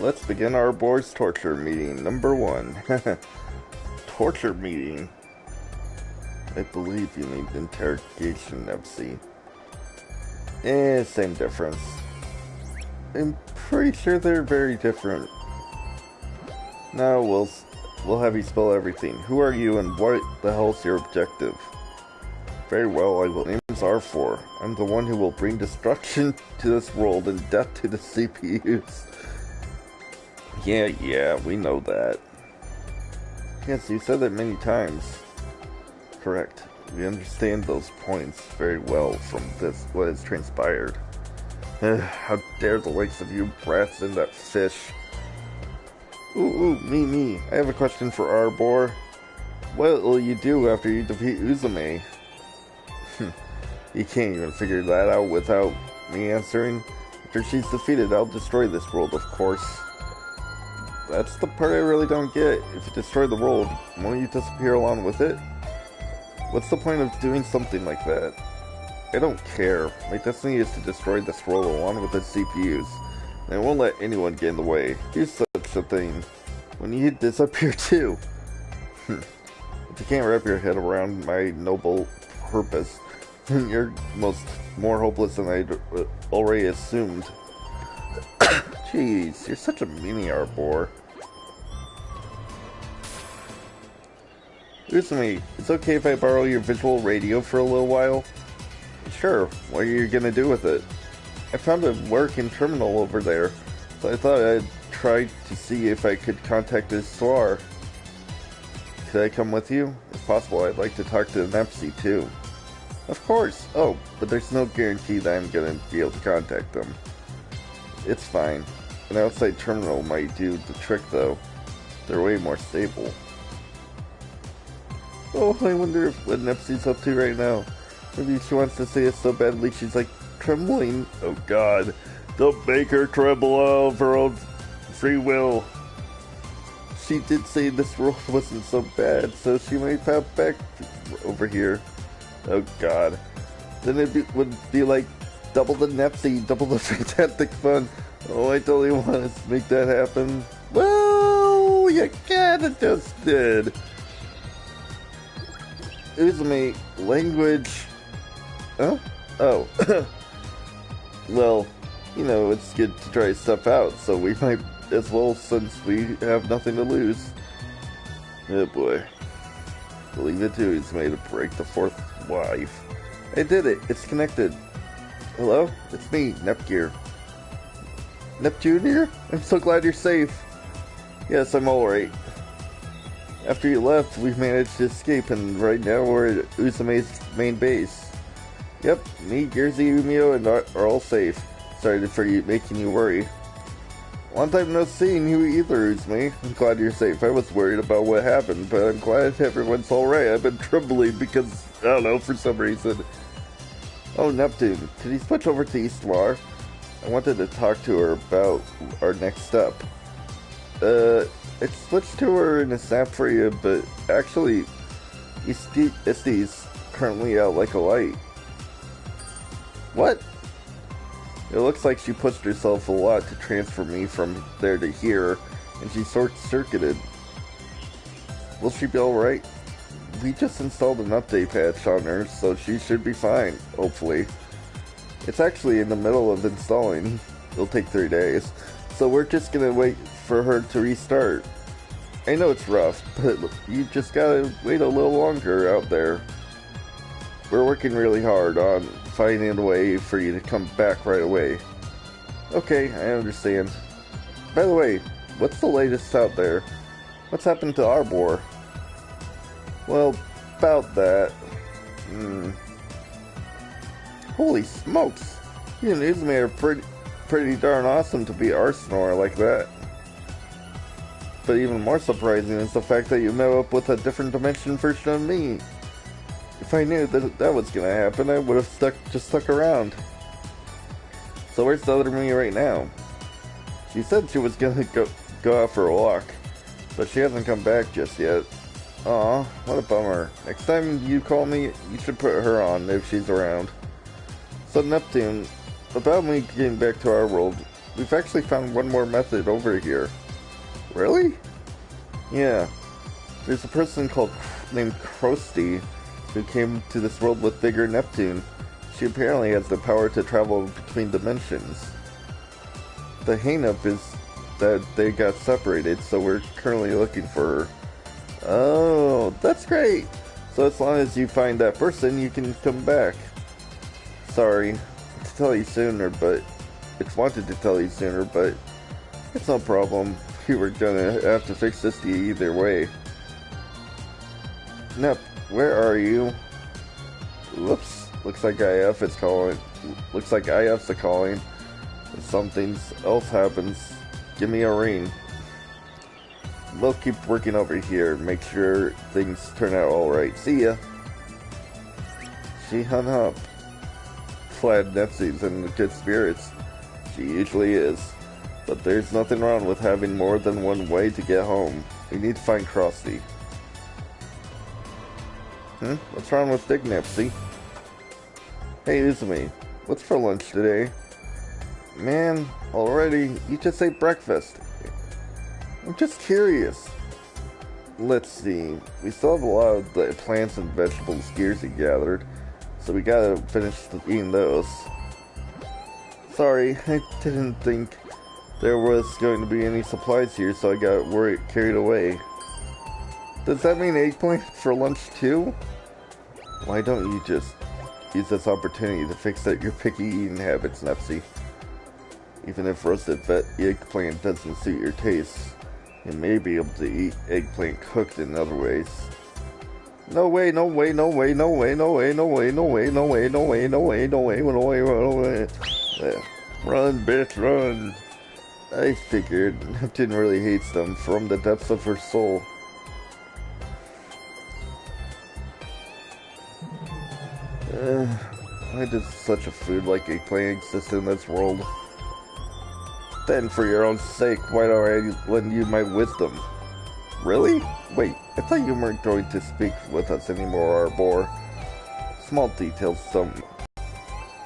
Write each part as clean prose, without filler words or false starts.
let's begin our board's torture meeting. Number 1. Torture meeting. I believe you need interrogation, FC. Same difference. I'm pretty sure they're very different. Now we'll have you spell everything. Who are you and what the hell's your objective? Very well, my name's R4. I'm the one who will bring destruction to this world and death to the CPUs. Yeah, we know that. Yes, you said that many times. Correct. We understand those points very well from this, what has transpired. How dare the likes of you brats and that fish. Ooh, me. I have a question for Arbor. What will you do after you defeat Uzume? You can't even figure that out without me answering. After she's defeated, I'll destroy this world, of course. That's the part I really don't get. If you destroy the world, won't you disappear along with it? What's the point of doing something like that? I don't care. My destiny is to destroy this world along with its CPUs. And I won't let anyone get in the way. Here's such a thing. When you disappear too. If you can't wrap your head around my noble purpose, you're more hopeless than I already assumed. Jeez, you're such a meanie, Arbor. Uzume, it's okay if I borrow your visual radio for a little while? Sure, what are you gonna do with it? I found a working terminal over there, so I thought I'd try to see if I could contact this Swar. Could I come with you? If possible, I'd like to talk to Nepsi too. Of course! Oh, but there's no guarantee that I'm gonna be able to contact them. It's fine. An outside terminal might do the trick though. They're way more stable. Oh, I wonder what Nepsi's up to right now. Maybe she wants to say it so badly she's like trembling. Oh god. Don't make her tremble of her own free will. She did say this world wasn't so bad, so she might pop back over here. Oh god. Then it would be like double the Nepsi, double the fantastic fun. Oh, I totally want to make that happen. Well, you kinda just did. Uzume, language... Huh? Oh. Well, you know, it's good to try stuff out, so we might as well since we have nothing to lose. Oh boy. Believe it too, Uzume to break the fourth wife. I did it, it's connected. Hello? It's me, Nepgear. Neptunia? I'm so glad you're safe. Yes, I'm alright. After you left, we've managed to escape, and right now we're at Uzume's main base. Yep, me, Gearzy, Umio, and are all safe. Sorry for making you worry. Long time no seeing you either, Uzume. I'm glad you're safe. I was worried about what happened, but I'm glad everyone's alright. I've been trembling because, I don't know, for some reason. Oh, Neptune, could you switch over to Eastwar? I wanted to talk to her about our next step. I switched to her in a snap for you, but actually, Isty's currently out like a light. What? It looks like she pushed herself a lot to transfer me from there to here, and she short-circuited. Will she be alright? We just installed an update patch on her, so she should be fine, hopefully. It's actually in the middle of installing. It'll take 3 days, so we're just gonna wait for her to restart. I know it's rough, but you just gotta wait a little longer out there. We're working really hard on finding a way for you to come back right away. Okay, I understand. By the way, what's the latest out there? What's happened to Arbor? Well, about that... Holy smokes! You and Uzume are pretty darn awesome to be Arsenal like that. But even more surprising is the fact that you met up with a different dimension version of me. If I knew that was gonna happen, I would have just stuck around. So where's the other me right now? She said she was gonna go out for a walk, but she hasn't come back just yet. Aw, what a bummer. Next time you call me, you should put her on if she's around. So Neptune, about me getting back to our world, we've actually found one more method over here. Really? Yeah. There's a person named Krusty who came to this world with bigger Neptune. She apparently has the power to travel between dimensions. The hang-up is that they got separated, so we're currently looking for her. Oh, that's great! So as long as you find that person, you can come back. Sorry to tell you sooner, but... I wanted to tell you sooner, but... It's no problem. We were gonna have to fix this either way. Nep, where are you? Whoops. Looks like IF is calling. Looks like IF's a calling. If something else happens, give me a ring. We'll keep working over here. Make sure things turn out alright. See ya. She hung up. Glad Nepsy's in good spirits. She usually is. But there's nothing wrong with having more than one way to get home. We need to find Krusty. What's wrong with Big Nepsy? Hey, Izumi. What's for lunch today? Man, already, you just ate breakfast. I'm just curious. Let's see. We still have a lot of the plants and vegetables Gearsy gathered, so we gotta finish eating those. Sorry, I didn't think there was going to be any supplies here, so I got carried away. Does that mean eggplant for lunch too? Why don't you just use this opportunity to fix your picky eating habits, Nepsy? Even if roasted eggplant doesn't suit your taste, you may be able to eat eggplant cooked in other ways. No way, no way, no way, no way, no way, no way, no way, no way, no way, no way, no way, no way, no way. Run, bitch, run. I figured Neptune really hates them from the depths of her soul. Why does such a food like eggplant exist in this world? Then, for your own sake, why don't I lend you my wisdom? Really? Wait, I thought you weren't going to speak with us anymore, Arbor. Small details,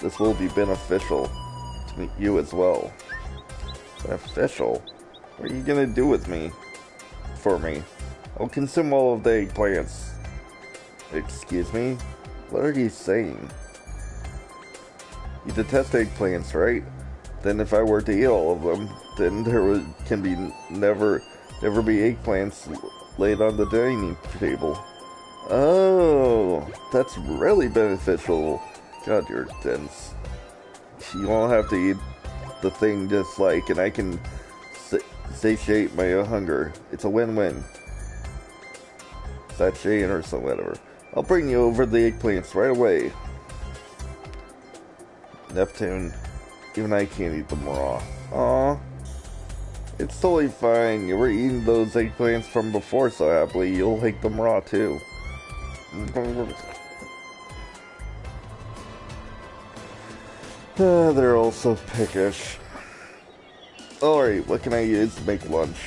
this will be beneficial to meet you as well. Beneficial? What are you gonna do with me? For me? I'll consume all of the eggplants. Excuse me? What are you saying? You detest eggplants, right? Then if I were to eat all of them, then there can never be eggplants laid on the dining table. Oh, that's really beneficial. God, you're dense. You won't have to eat the thing just and I can satiate my hunger. It's a win-win. Satiate or so whatever. I'll bring you over the eggplants right away. Neptune, even I can't eat them raw. Aw. It's totally fine. You were eating those eggplants from before so happily. You'll like them raw too. They're all so pickish. Alright, what can I use to make lunch?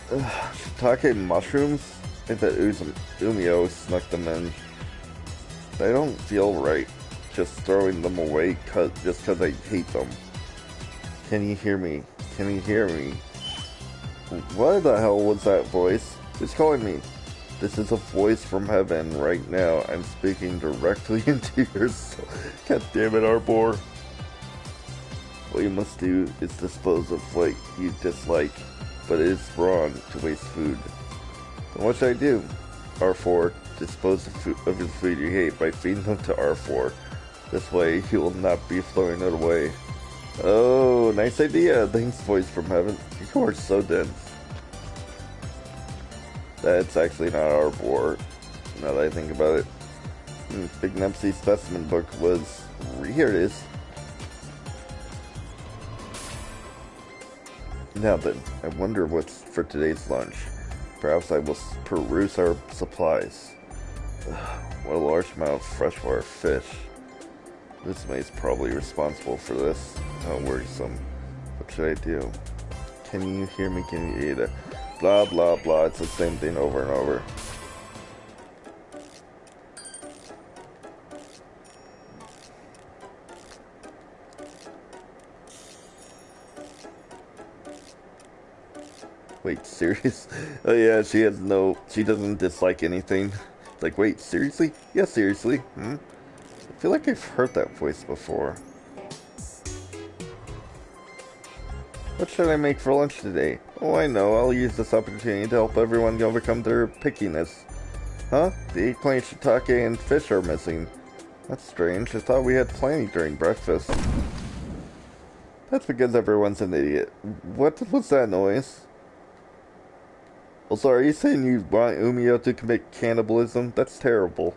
Shiitake mushrooms? I bet Umio snuck them in. They don't feel right. Just throwing them away just cause I hate them. Can you hear me? Can you hear me? What the hell was that voice? Who's calling me? This is a voice from heaven right now. I'm speaking directly into your soul. God damn it, Arbor. What you must do is dispose of what you dislike, but it is wrong to waste food. Then what should I do? R4. Dispose of the food you hate by feeding them to R4. This way, he will not be throwing it away. Oh, nice idea. Thanks, voice from heaven. You are so dense. That's actually not Arbor, now that I think about it. Big Nepsy's specimen book was... Here it is. Now then, I wonder what's for today's lunch. Perhaps I will peruse our supplies. What a large amount of freshwater fish. This is probably responsible for this. How worrisome. What should I do? Can you hear me? Can you eat it? Blah blah blah. It's the same thing over and over. Wait, serious? Oh yeah, she doesn't dislike anything. Like, wait, seriously? Yeah, seriously. Hmm? I feel like I've heard that voice before. What should I make for lunch today? Oh, I know, I'll use this opportunity to help everyone overcome their pickiness. Huh? The eggplant, shiitake, and fish are missing. That's strange. I thought we had plenty during breakfast. That's because everyone's an idiot. What was that noise? Also, are you saying you want Umio to commit cannibalism? That's terrible.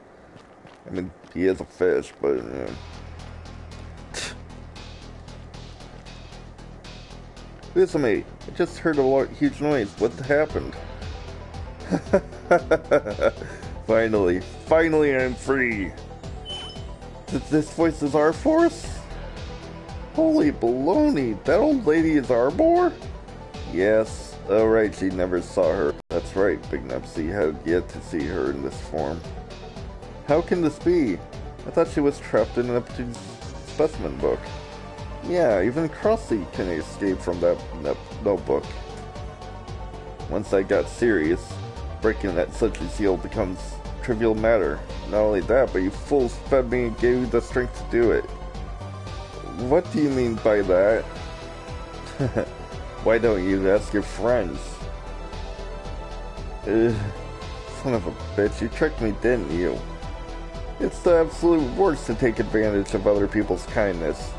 I mean, he is a fish, but... Uzume, I just heard a huge noise. What happened? Finally I'm free. This voice is our force? Holy baloney, that old lady is Arbor? Yes. Oh right, she never saw her. That's right, Big Nepsy had yet to see her in this form. How can this be? I thought she was trapped in Neptune's specimen book. Yeah, even Crossy can escape from that notebook. Once I got serious, breaking that such a seal becomes a trivial matter. Not only that, but you fools fed me and gave me the strength to do it. What do you mean by that? Why don't you ask your friends? Son of a bitch, you tricked me, didn't you? It's the absolute worst to take advantage of other people's kindness.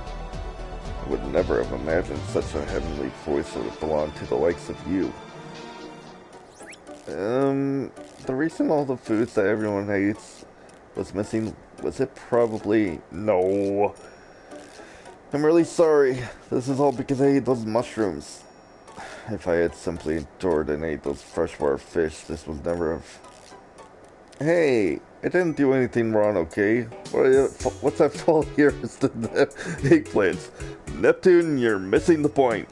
I would never have imagined such a heavenly voice would belong to the likes of you. The reason all the foods that everyone hates was missing, was it probably... No. I'm really sorry. This is all because I ate those mushrooms. If I had simply endured and ate those freshwater fish, this would never have... Hey, I didn't do anything wrong, okay? What's at fault here is the eggplants. Neptune, you're missing the point.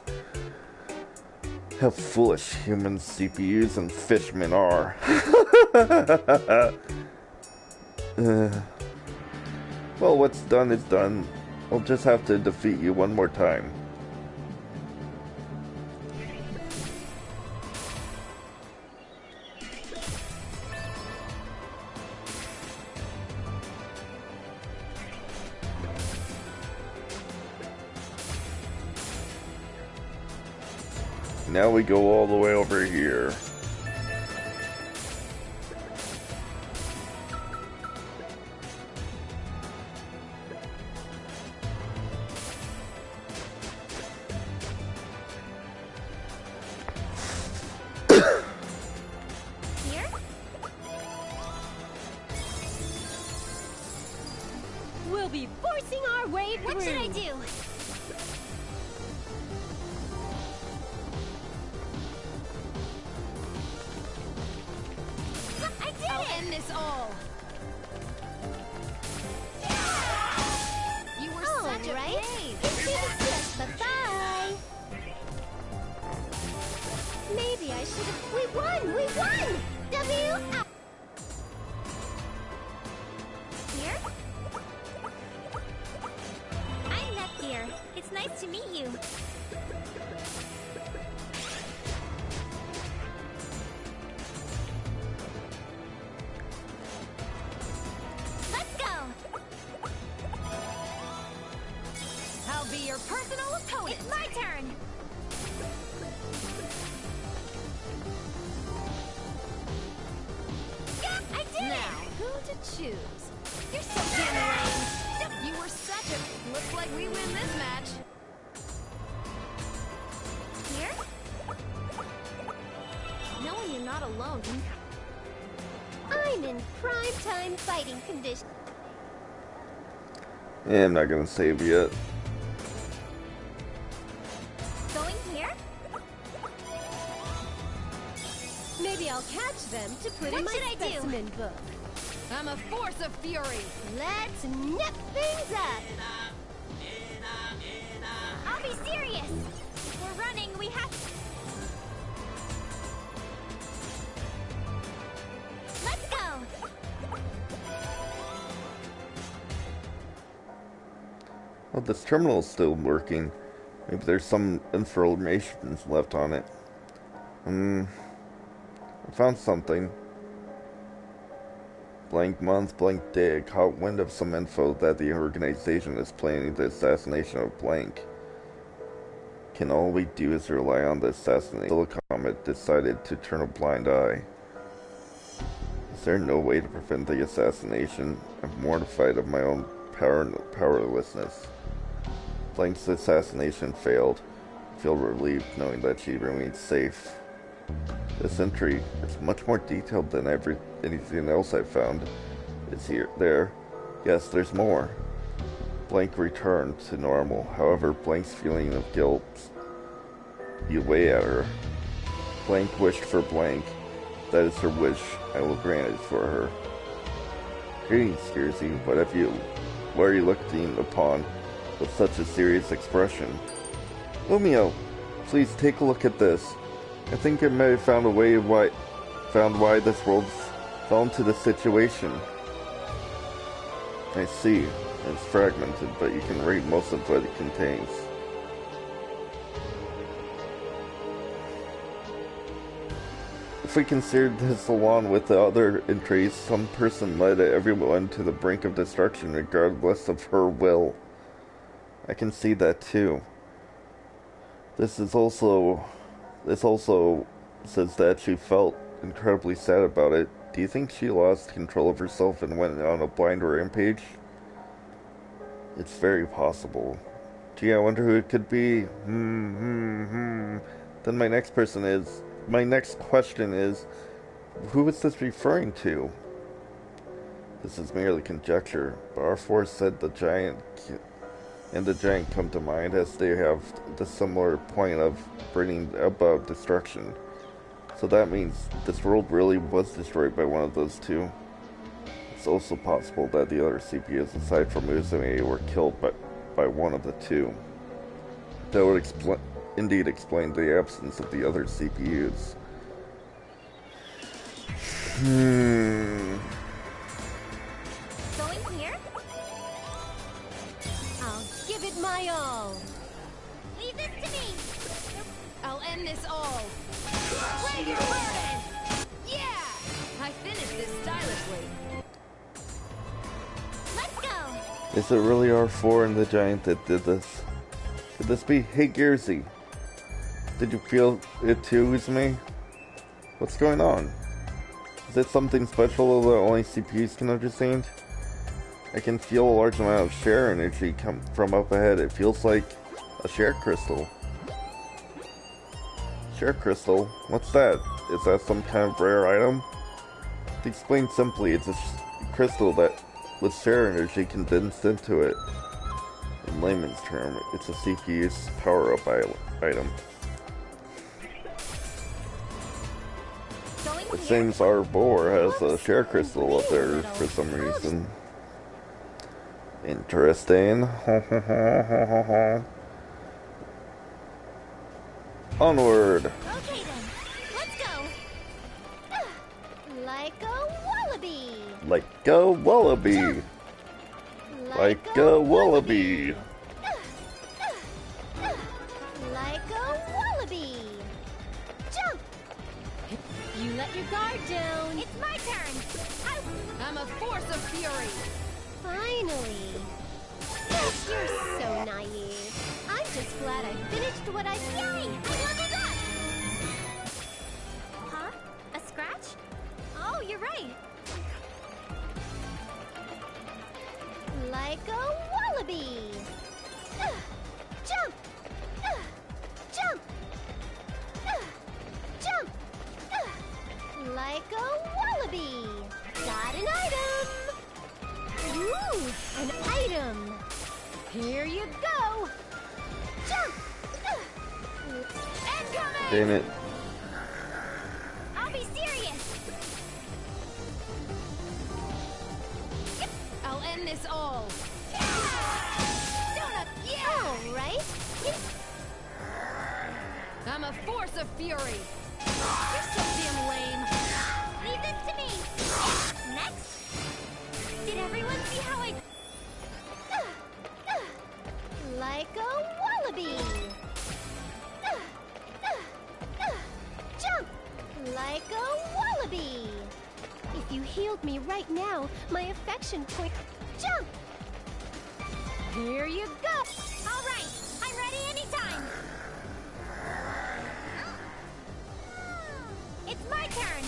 How foolish human CPUs and fishmen are. Well, what's done is done. I'll just have to defeat you one more time. Now we go all the way over here. Here? We'll be forcing our way through. What should I do? This all. You were such a pain. Bye-bye. Maybe I should have... We won! We won! W... Here? I'm Neptunia. It's nice to meet you. Your personal opponent. It's my turn. Yeah, I did it. Now, who to choose? You're so damn lame. You were such a... Looks like we win this match. Here? Knowing you're not alone. I'm in prime time fighting condition. Yeah, I'm not gonna save yet. Maybe I'll catch them to put in my specimen book. I'm a force of fury. Let's nip things up. I'll be serious. If we're running, we have to... Let's go. Well, this terminal is still working. Maybe there's some information left on it. I found something. Blank month, blank day. I caught wind of some info that the organization is planning the assassination of blank. Can all we do is rely on the assassination? Silicon had decided to turn a blind eye. Is there no way to prevent the assassination? I'm mortified of my own powerlessness. Blank's assassination failed. I feel relieved knowing that she remains safe. This entry is much more detailed than anything else I've found. Is there? Yes, there's more. Blank returned to normal. However, Blank's feeling of guilt eat away at her. Blank wished for Blank. That is her wish. I will grant it for her. Greetings, Scarsy. What are you looking upon with such a serious expression? Lumio, please take a look at this. I think I may have found why this world fell into this situation. I see. It's fragmented, but you can read most of what it contains. If we considered this along with the other entries, some person led everyone to the brink of destruction regardless of her will. I can see that too. This also says that she felt incredibly sad about it. Do you think she lost control of herself and went on a blind rampage? It's very possible. Gee, I wonder who it could be. Then my next question is, who is this referring to? This is merely conjecture, but our force said the giant come to mind as they have the similar point of bringing about destruction. So that means this world really was destroyed by one of those two. It's also possible that the other CPUs aside from Uzume were killed by one of the two. That would indeed explain the absence of the other CPUs. Going here? I'll give it my all. Leave this to me. I'll end this all. Play your burden. Yeah! I finished this stylishly. Let's go. Is it really R4 and the giant that did this? Could this be? Hey, Gearsy. Did you feel it too, Uzume? What's going on? Is it something special that only CPUs can understand? I can feel a large amount of share energy come from up ahead. It feels like a share crystal. Share crystal? What's that? Is that some kind of rare item? To explain simply, it's a crystal that with share energy condensed into it. In layman's term, it's a CPU's power-up item. It seems our boar has a share crystal up there for some reason. Interesting. Onward. Okay then, let's go. Like a wallaby. Like a wallaby. Like a wallaby. Like a wallaby. Jump. You let your guard down. It's my turn. I'm a force of fury. Finally. You're so naive. I'm just glad I finished what I... Yay! I leveled up! Huh? A scratch? Oh, you're right. Like a wallaby. Jump! Jump! Jump! Like a wallaby. Got an item! Ooh, an item! Here you go! Jump! Incoming! Damn it. I'll be serious! I'll end this all! Donut, yeah! Alright! I'm a force of fury! You're so damn lame! Leave this to me! Next! Did everyone see how I... Like a wallaby! Jump! Like a wallaby! If you healed me right now, my affection point... Jump! Here you go! Alright, I'm ready anytime! It's my turn!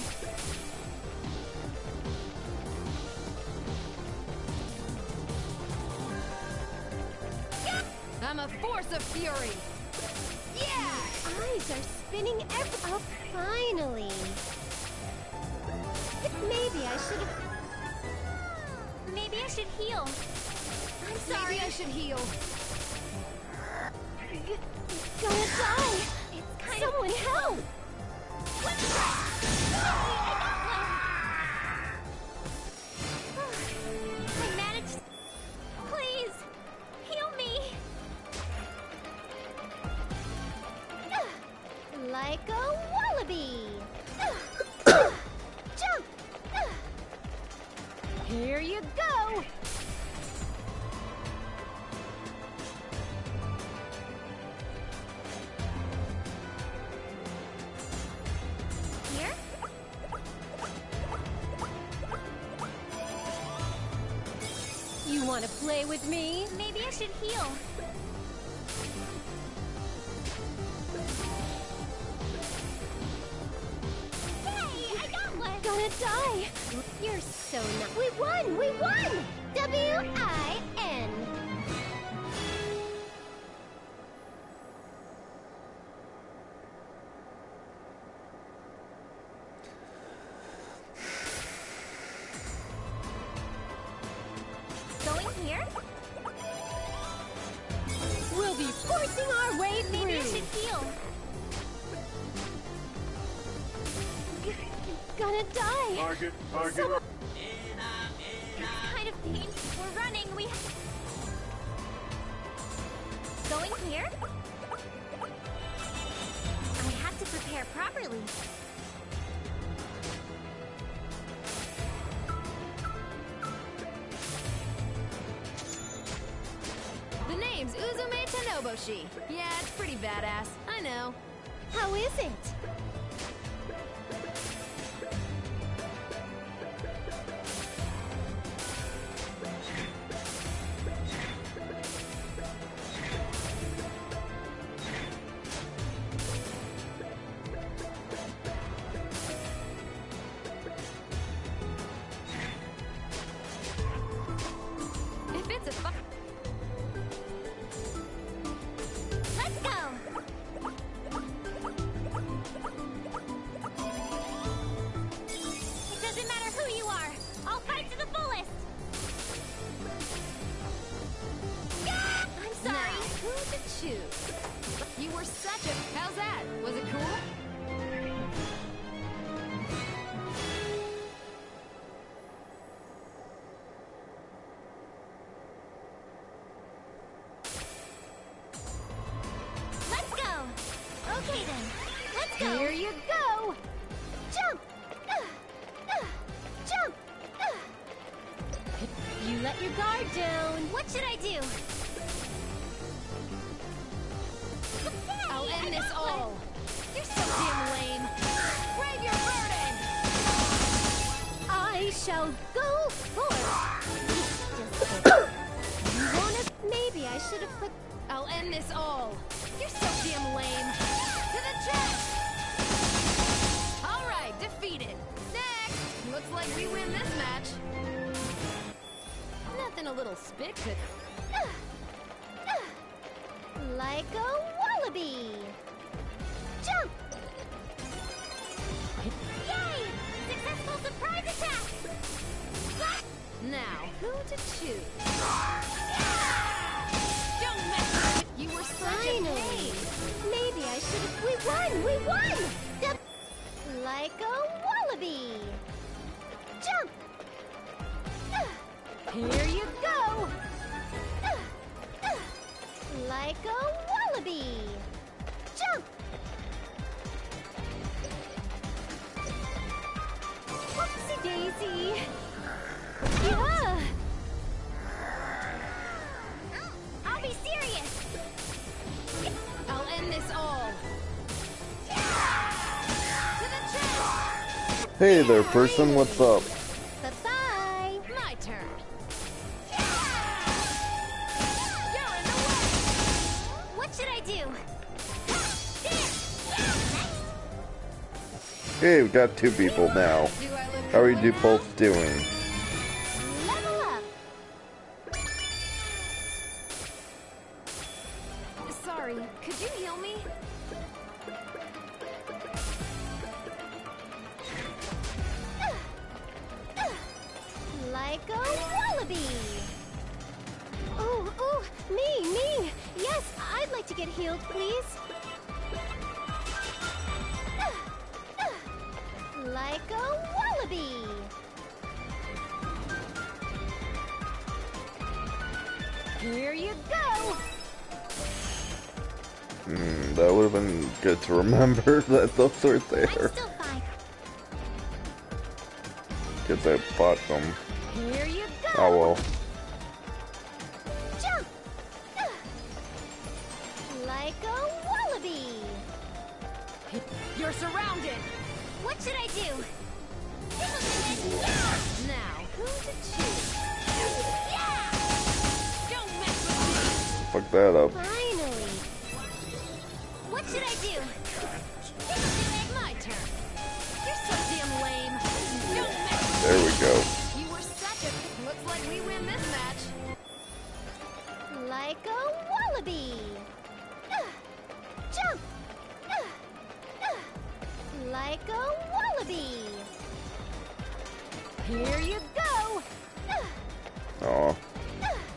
I'm a force of fury! Yeah! Eyes are spinning Oh, finally! Maybe I should have... Maybe I should heal. I'm sorry. Maybe I should heal. Gonna die! It's kind of... Someone help! I managed... Please! Heal me! Like a wallaby! Jump! Here you go! Here? You want to play with me? Maybe I should heal. Hey, I got one! Gonna die! You're so not. We won! We won! W-I-N! Going here? We'll be forcing our way through! Maybe I should heal. Gonna die! Target. Someone... It's kind of painful. We're running. We... Going here? I have to prepare properly. The name's Uzume Tanoboshi. Yeah, it's pretty badass. I know. How is it? If it's a Let's go! It doesn't matter who you are. I'll fight to the fullest. I'm sorry. Now, who to choose? You were such a... How's that? Was it cool? Let's go. Okay then. Let's go. Here you go! Jump! Jump! You let your guard down. What should I do? I'll Hey, end I this got one. all! You're so damn lame! Brave your burden! I shall go forth. Just kidding. You wanna... Maybe I should have put... I'll end this all! You're so damn lame! To the chest! Alright, defeated! Next! Looks like we win this match! Nothing a little spit could... Like a wallaby. Jump! Yay! Successful surprise attack! Now, who to choose? Don't mess with it! You were such a Finally! pain! Maybe I should have... We won! We won! Like a wallaby. Jump! Here you go! Like a wallaby. Jump! Whoopsie daisy! Yeah! I'll be serious! I'll end this all! To the chest! Hey there, person, what's up? Bye-bye. My turn. What should I do? Hey, we got 2 people now. Do I look How are good you now? both doing? Level up. Sorry, could you heal me? Like a wallaby. Oh, me. Yes, I'd like to get healed, please. Like a wallaby. Here you go. That would have been good to remember that those were I'm there. still fine. Because I bought them. Here you go. Oh well. Jump. Like a wallaby. You're surrounded. What should I do? Now, who to choose? Yeah! Don't mess with Fuck that up. Finally. What should I do? me. My turn. You're so damn lame. Don't mess There we go. with me. You were such a... Looks like we win this match. Like a wallaby. Jump. Like a wallaby. Here you go. Aw.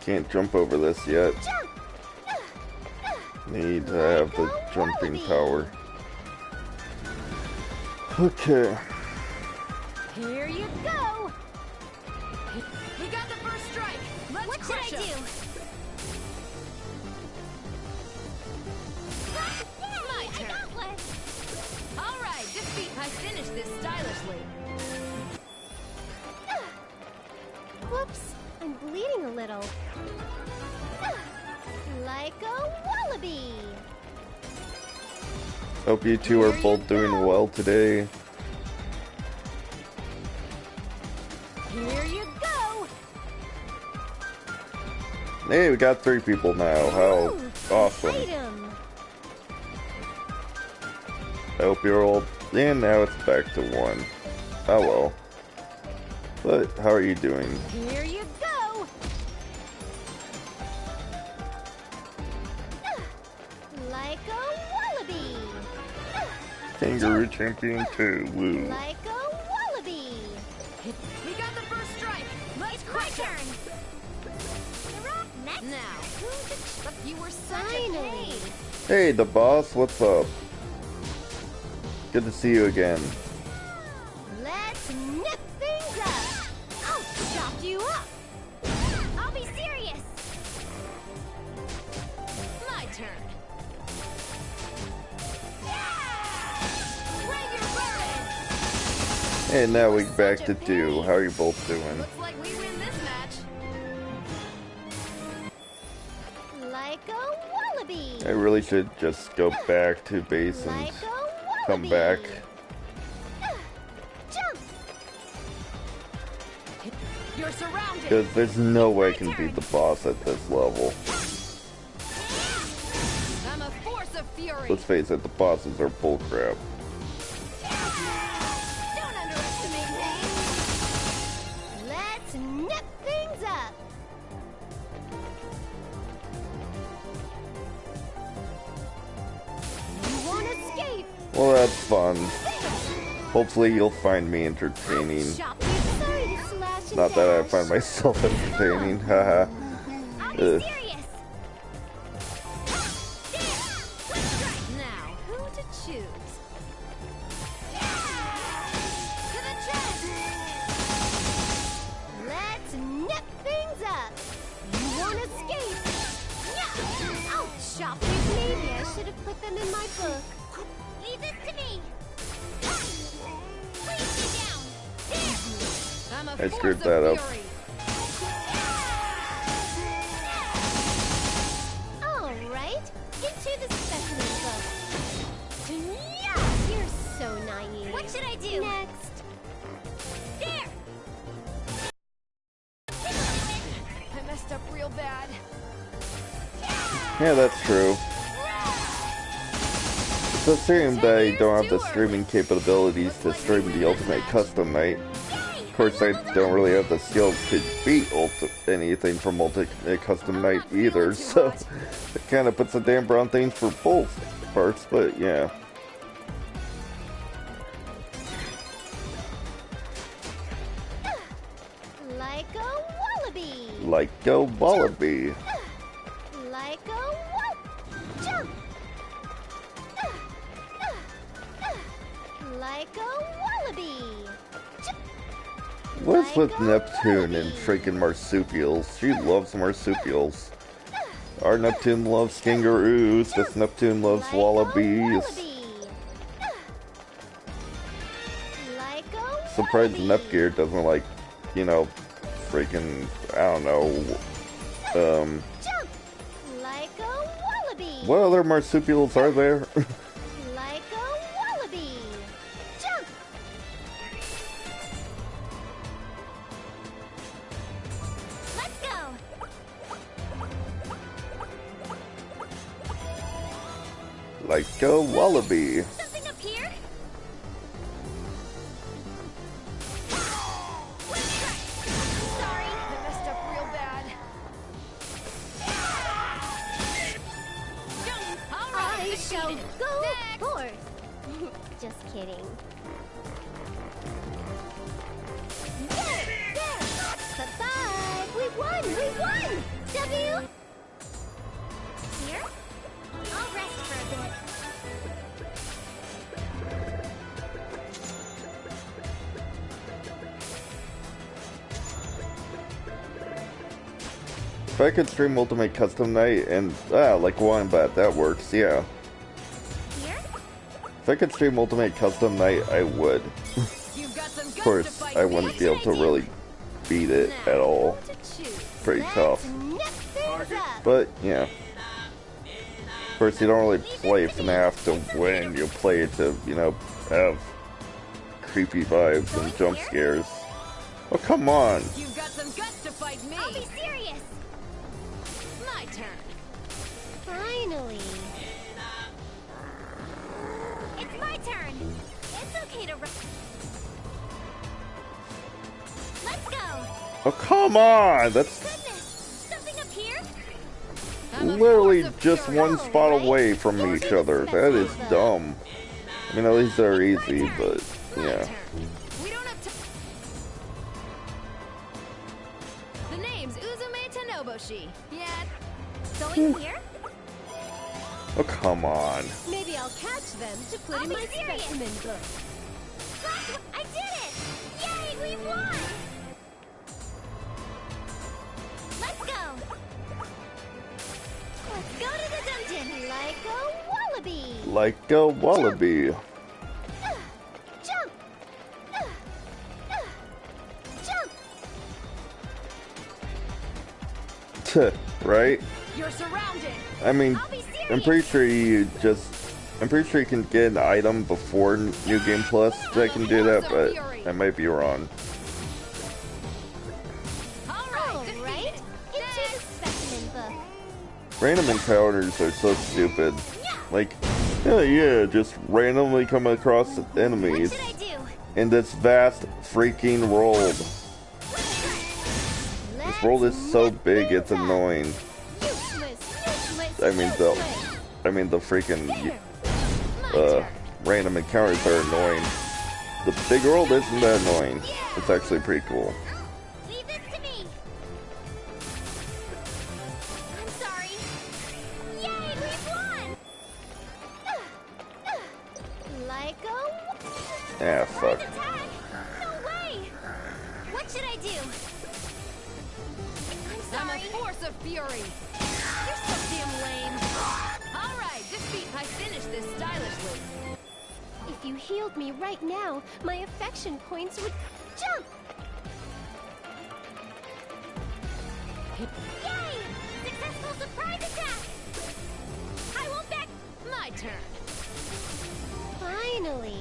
Can't jump over this yet. Jump. Need to have the jumping power. Okay. Here you go. He got the first strike. Let's What should crush I him. do? My turn. All right, defeat. I finished this stylishly. Whoops, I'm bleeding a little. Like a wallaby. Hope you two are Here you both doing go. well today. Here you go. Hey, we got 3 people now. How Ooh, awesome. Item. I hope you're all... And now it's back to 1. Oh well. But, how are you doing? Here you go. Like a wallaby. Kangaroo Champion 2, woo. Like a wallaby. He got the first strike. Let's My crush him. turn. Next. Now, you were such a Finally. pain. Hey, the boss, what's up? Good to see you again. Let's nip things up. I'll chop you up. I'll be serious. My turn. Bring your burden. And now we're back to 2. How are you both doing? Looks like we win this match. Like a wallaby. I really should just go back to base and Like a wallaby. come back. Jump. You're surrounded. Because there's no way I can beat the boss at this level. I'm a force of fury. Let's face it, the bosses are bullcrap. Don't underestimate me. Let's nip things up. You won't escape. Well, that's fun. Hopefully you'll find me entertaining. Chop you. Sorry to slash and Not that I dash. find myself entertaining, haha. I'll be Ugh. serious. Now, who to choose? To the chest. Let's nip things up. You won't escape. Yeah. I'll chop you. Maybe I should have put them in my book. Leave this to me. Please stay down. There. I'm a I force screwed of that up. fury. All right. Into the specimen book. Yeah. You're so naive. What should I do? Next. Yeah, that's true. It's a shame that I don't have the streaming capabilities to stream the Ultimate Custom Night. Of course, I don't really have the skills to beat anything from Ultimate Custom Night either, so it kind of puts a damper on things for both parts, but yeah. Like a wallaby. Like a wallaby. Like a jump. Like a wallaby. What's with Neptune and freaking marsupials? She loves marsupials. Our Neptune loves kangaroos. This Neptune loves wallabies. Surprised Nepgear doesn't like, you know, freaking, I don't know, what other marsupials are there? Like a wallaby. Jump. Let's go. Like a wallaby. Something up here? Sorry, I messed up real bad. I shall go forth. Just kidding. Bye-bye. We won! We won! W! Here? I'll rest for a bit. If I could stream Ultimate Custom Night and, like Wombat, that works, yeah. Here? If I could stream Ultimate Custom Night, I would. Of course, I wouldn't be able to really beat it at all. Pretty tough. But, yeah. Of course, you don't really play FNAF to win. You play to, you know, have creepy vibes and jump scares. Oh, come on! You've got some guts to fight me. I'll be serious. My turn. Finally. It's my turn. It's okay to Let's go. Oh, come on! That's Goodness. Something up here? literally just one spot away from each other. That is dumb. I mean, at least they're easy, but yeah. We don't have to. The name's Uzume Tanoboshi. Yeah. Going here? Oh, come on. Maybe I'll catch them to put I'll in be my serious. specimen book. I did it! Yay, we won! Let's go! Let's go to the dungeon like a wallaby! Like a wallaby. Jump! Jump! Right? You're surrounded. I mean, I'll be serious! I'm pretty sure you can get an item before New Game Plus that can do that, but I might be wrong. Alright, into the specimen book. Random encounters are so stupid. Like, yeah, just randomly come across enemies What should I do? in this vast freaking world. This world is so big, it's annoying. I mean, the freaking random encounters are annoying. The big world isn't that annoying. It's actually pretty cool. Leave this to me. I'm sorry. Yay, we've won! Like a Ah, fuck. attack! No way! What should I do? I'm I'm sorry. a force of fury. You're so damn lame. All right, defeat. I finished this stylishly. If you healed me right now, my affection points would jump! Yay! Successful surprise attack! I won't back... My turn. Finally!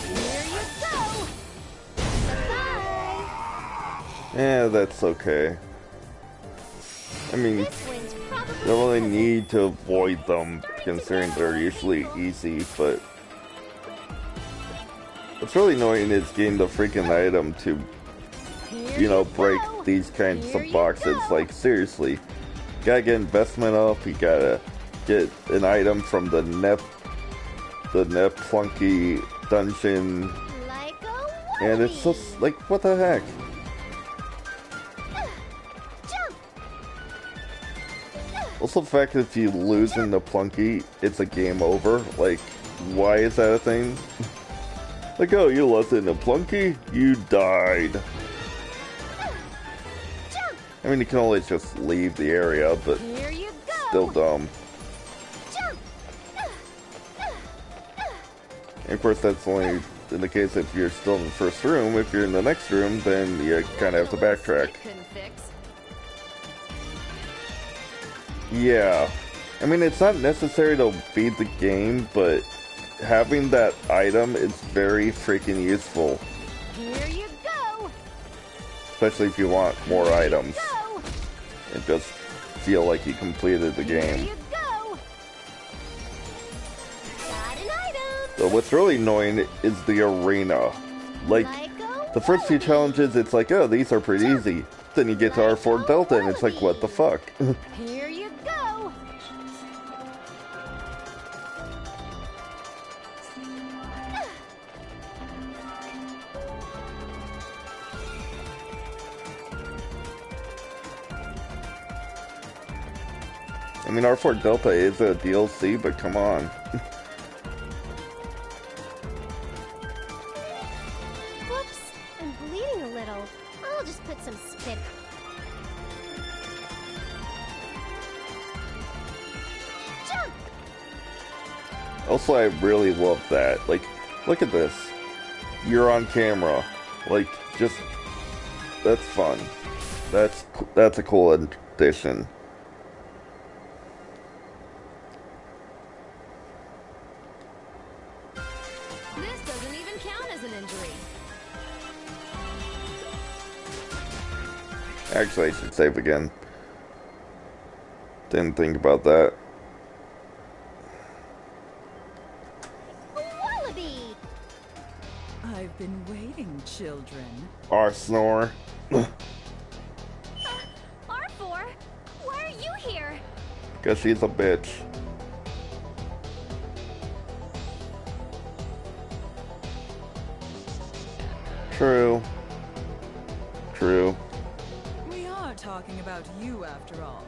Here you go! Bye-bye! Yeah, that's okay. I mean, This wind's probably You don't really need to avoid them, considering they're usually easy, but what's really annoying is getting the freaking item to, you know, break these kinds of boxes. Like, seriously. You gotta get investment up, you gotta get an item from the Neptunia dungeon, and it's just like, what the heck? Also, the fact that if you lose in the Plunky, it's a game over. Like, why is that a thing? Like, oh, you lost in the Plunky? You died. I mean, you can always just leave the area, but still dumb. And of course, that's only in the case if you're still in the first room. If you're in the next room, then you kind of have to backtrack. Yeah. I mean, it's not necessary to beat the game, but having that item is very freaking useful. Here you go. Especially if you want more items. And just feel like you completed the game. Here you go. Got an item. So what's really annoying is the arena. Like, the first few challenges, it's like, oh, these are pretty easy. Then you get to R4 Delta and it's like, what the fuck? Here you go. I mean, R4 Delta is a DLC, but come on. Whoops, I'm bleeding a little. I'll just put some spit. Jump! Also, I really love that. Like, look at this. You're on camera. Like, just... that's fun. That's a cool addition. This doesn't even count as an injury. Actually, I should save again. Didn't think about that. Wallaby! I've been waiting, children. R-Snore. R4? Why are you here? Because she's a bitch. True. True. We are talking about you, after all.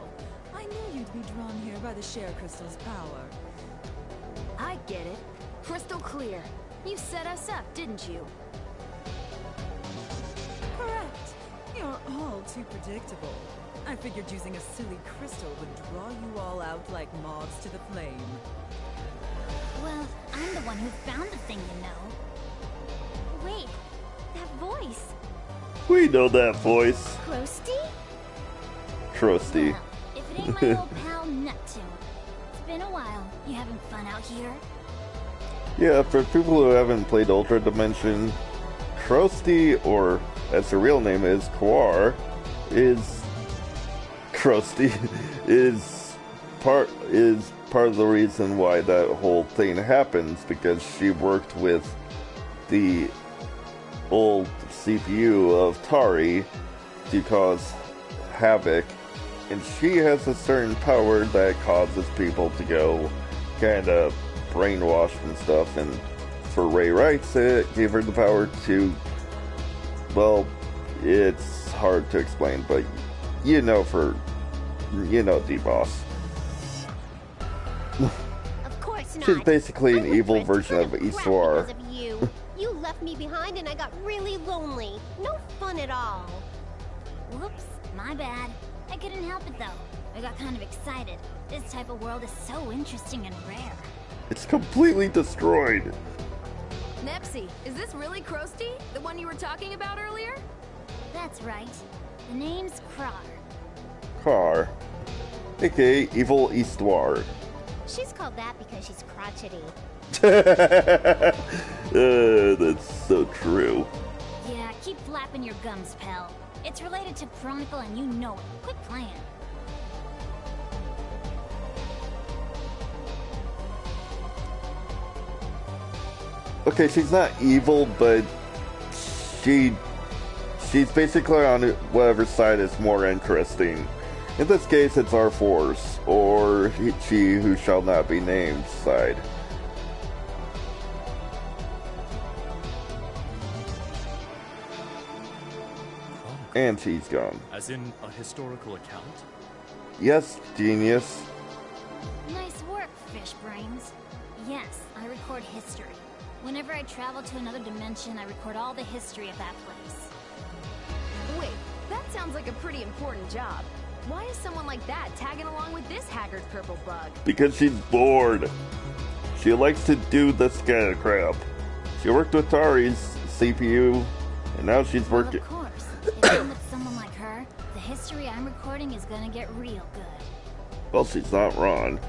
I knew you'd be drawn here by the Share Crystal's power. I get it. Crystal clear. You set us up, didn't you? Correct. You're all too predictable. I figured using a silly crystal would draw you all out like moths to the flame. Well, I'm the one who found the thing, you know. Wait, that voice. We know that voice. Krusty? Trusty. Well, if it ain't my old pal Neptune. It's been a while. You having fun out here? Yeah, for people who haven't played Ultra Dimension, Krusty, or as the real name is, Quar, is Krusty is part of the reason why that whole thing happens, because she worked with the old CPU of Tari to cause havoc, and she has a certain power that causes people to go kind of brainwashed and stuff, and for Ray Wrights, it gave her the power to, well, it's hard to explain, but you know D-Boss. Of course not. She's basically an I evil went version of crap Iswar. because of you. You left me behind and I got really lonely. No fun at all. Whoops, my bad. I couldn't help it though. I got kind of excited. This type of world is so interesting and rare. It's completely destroyed. Nepsy, is this really Krusty? The one you were talking about earlier? That's right. The name's Krar. Car, aka Evil Iswar. She's called that because she's crotchety. That's so true. Yeah, keep flapping your gums, pal. It's related to Chronicle and you know it. Quit playing. Okay, she's not evil, but she's basically on whatever side is more interesting. In this case, it's our force, or she who shall not be named side. And she's gone. As in a historical account? Yes, genius. Nice work, fish brains. Yes, I record history. Whenever I travel to another dimension, I record all the history of that place. Wait, that sounds like a pretty important job. Why is someone like that tagging along with this haggard purple bug? Because she's bored. She likes to do this kind of crap. She worked with Tari's CPU, and now she's working. Well, of course. If I'm with someone like her, the history I'm recording is gonna get real good. Well, she's not wrong.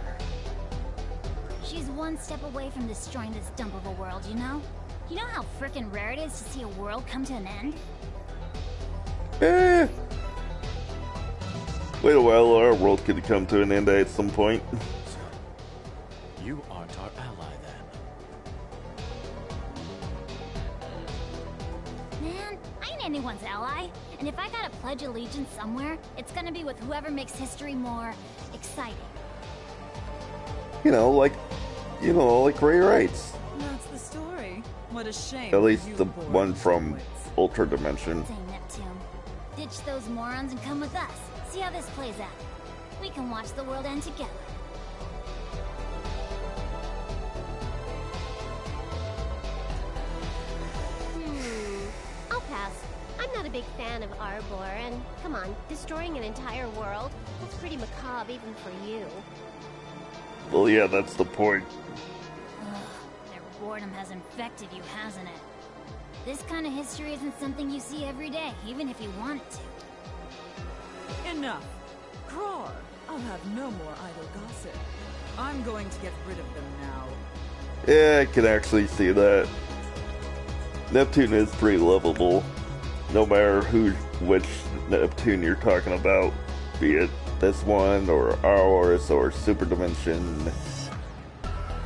She's one step away from destroying this dump of a world, you know? You know how frickin' rare it is to see a world come to an end? Wait a while, our world could come to an end at some point. You aren't our ally then. Man, I ain't anyone's ally. And if I gotta pledge allegiance somewhere, it's gonna be with whoever makes history more exciting. You know, like Ray writes. That's the story. What a shame. At least you the born one from twins. Ultra Dimension. Say, Neptune. Ditch those morons and come with us. See how this plays out. We can watch the world end together. I'll pass. I'm not a big fan of Arbor, and come on, destroying an entire world? That's pretty macabre even for you. Well, yeah, that's the point. Ugh, their boredom has infected you, hasn't it? This kind of history isn't something you see every day, even if you want it to. Enough. Crawr, I'll have no more idle gossip. I'm going to get rid of them now. Yeah, I can actually see that. Neptune is pretty lovable, no matter which Neptune you're talking about, be it this one, or ours, or Super Dimension.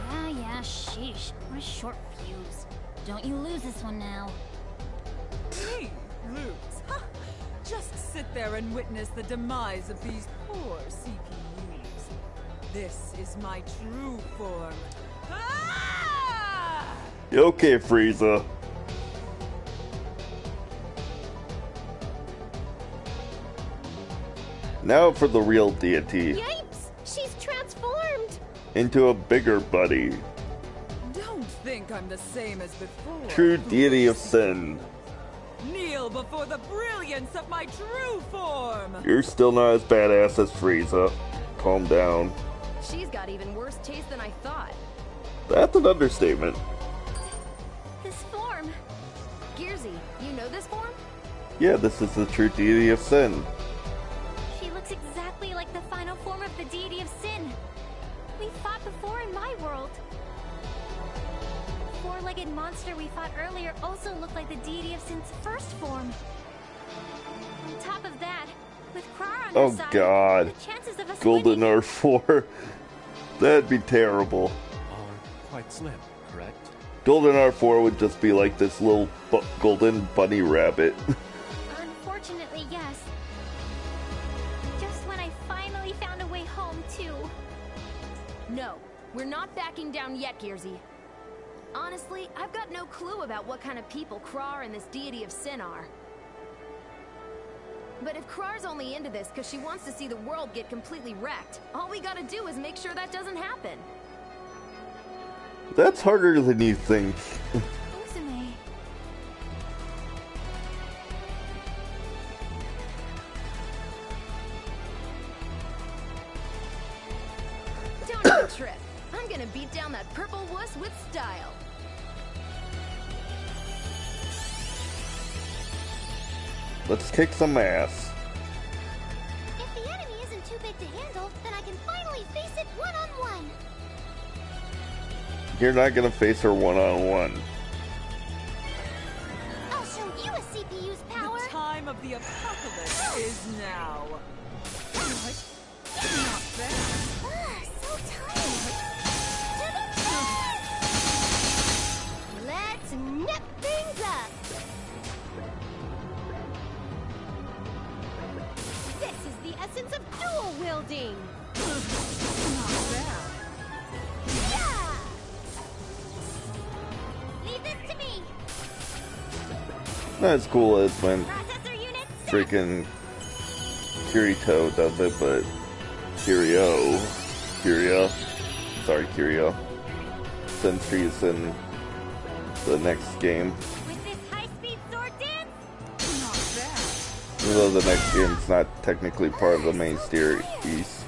Yeah, sheesh. What a short fuse. Don't you lose this one now. Me? Lose? Huh. Just sit there and witness the demise of these poor CPUs. This is my true form. Ah! Okay, Frieza. Now for the real deity. Yipes! She's transformed! Into a bigger buddy. Don't think I'm the same as before. True deity of sin. Kneel before the brilliance of my true form! You're still not as badass as Frieza. Calm down. She's got even worse taste than I thought. That's an understatement. This form. Gearsy, you know this form? Yeah, this is the true deity of sin. She looks exactly like the final form of the deity of sin. We fought before in my world. The four-legged monster we fought earlier also looked like the deity of sin's first form. On top of that, with Crawr on Oh her side, god. the chances of us Golden winning... R4. That'd be terrible. Are quite slim, correct? Golden R4 would just be like this little golden bunny rabbit. Unfortunately, yes. Just when I finally found a way home, too. No, we're not backing down yet, Gearsy. Honestly, I've got no clue about what kind of people Crawr and this deity of sin are. But if Crar's only into this because she wants to see the world get completely wrecked, all we gotta do is make sure that doesn't happen. That's harder than you think. Uzume. Don't even trip. I'm gonna beat down that purple wuss with style. Let's kick some ass. If the enemy isn't too big to handle, then I can finally face it one-on-one. You're not gonna face her one-on-one. I'll show you a CPU's power. The time of the apocalypse is now. What? Not bad. Ah, so tired. To the chest! wielding. Not bad. Yeah! Leave this to me. Not as cool as when Processor unit set. freaking Kirito does it, but Kirio, since she's in the next game. With this high-speed sword dance? Not bad. Even though the next game's not technically part of the main series.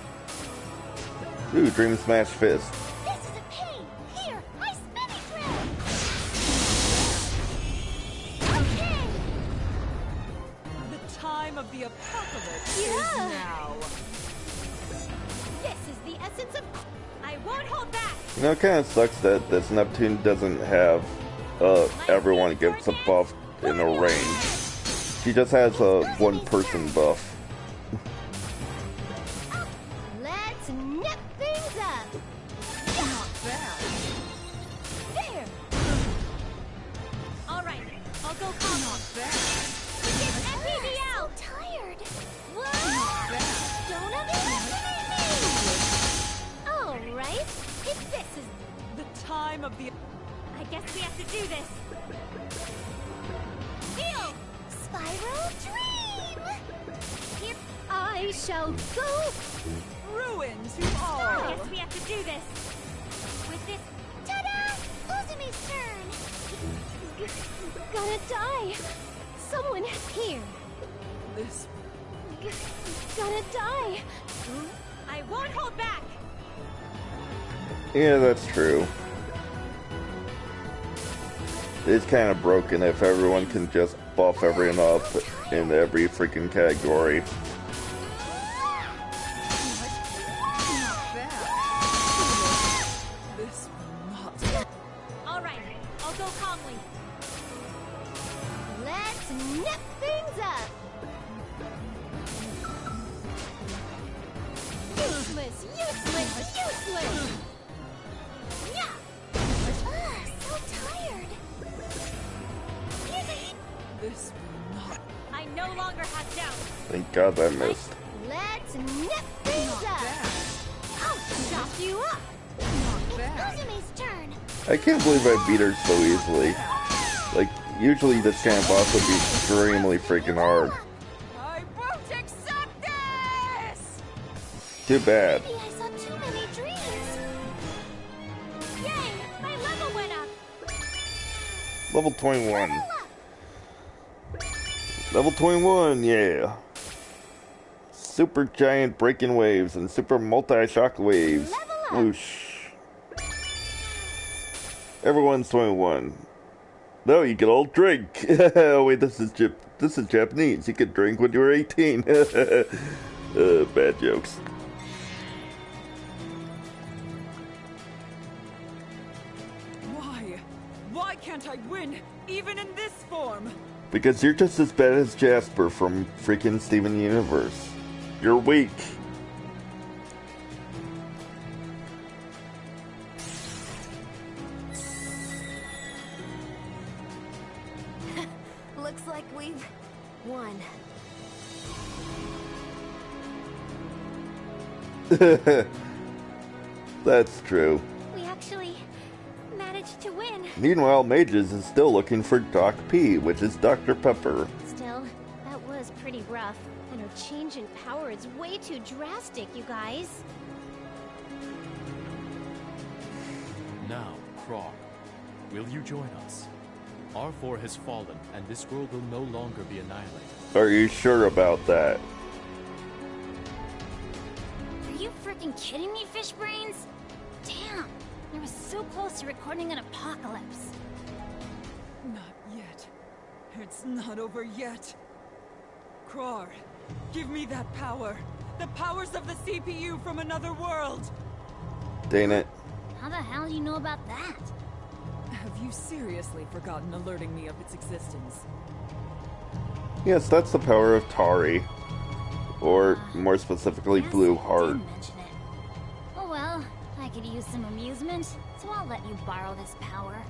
Ooh, Dream Smash Fist. This is a pain. Here, I spinny drill. Okay. The time of the apocalypse Yeah. is now. This is the essence of. I won't hold back. You know, it kind of sucks that this Neptune doesn't have everyone gets a buff in a range. She just has a one-person buff. Let's nip things up. Not bad. There. All right, I'll go calm. Not bad. Get FPV out. So tired. What? Bad. Don't underestimate me. All right. If this is, The time of the I guess we have to do this. Feel. Spiral Dream. Here, I shall go. ruin to I all. guess we have to do this. With this, ta-da! Uzumi's turn. Gonna die. Someone here. This Gonna die. I won't hold back. Yeah, that's true. It's kind of broken if everyone can just buff everyone up in every freaking category. not bad. This will not. All right, I'll go calmly. Let's nip things up. Useless, useless, useless. Yeah. So tired. This will not. I no longer have doubt. Thank God I missed. Let's nip things Not up. bad. I'll chop you up. Not bad. Uzumi's turn. I can't believe I beat her so easily. Like, usually this kind of boss would be extremely freaking hard. I won't accept this. Too bad. Maybe I saw too many dreams. Yay! My level went up. Level 21. Level up. Level 21, yeah. Super giant breaking waves and super multi-shock waves. Level up. Whoosh. Everyone's 21. No, you can all drink. Oh, wait, this is Japanese. You could drink when you were 18. Bad jokes. Why? Why can't I win, even in this form? Because you're just as bad as Jasper from freaking Steven Universe. You're weak. Looks like we've won. That's true. We actually managed to win. Meanwhile, Mages is still looking for Doc P, which is Dr. Pepper. Still, that was pretty rough. And her change in power is way too drastic, you guys. Now, Krog, will you join us? R4 has fallen, and this world will no longer be annihilated. Are you sure about that? Are you freaking kidding me, fish brains? Damn, I was so close to recording an apocalypse. Not yet. It's not over yet. Krar, give me that power. The powers of the CPU from another world. Dang it. How the hell do you know about that? Have you seriously forgotten alerting me of its existence? Yes, that's the power of Tari. Or, more specifically, Blue Heart. Didn't mention it. Oh well, I could use some amusement, so I'll let you borrow this power.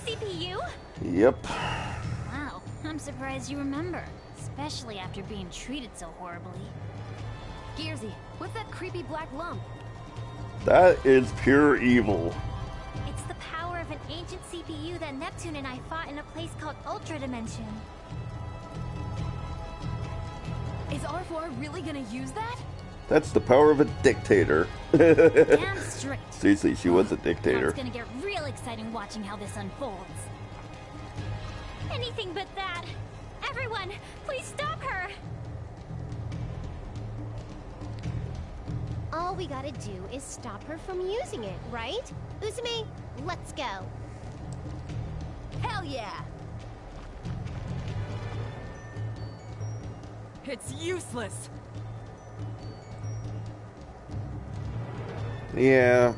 CPU? Yep. Wow, I'm surprised you remember. Especially after being treated so horribly. Gearsy, what's that creepy black lump? That is pure evil. It's the power of an ancient CPU that Neptune and I fought in a place called Ultra Dimension. Is R4 really gonna use that? That's the power of a dictator. Damn strict. Seriously, she was a Now dictator. it's gonna get real exciting watching how this unfolds. Anything but that. Everyone, please stop her. All we gotta do is stop her from using it, right? Uzume, let's go. Hell yeah! It's useless. Yeah,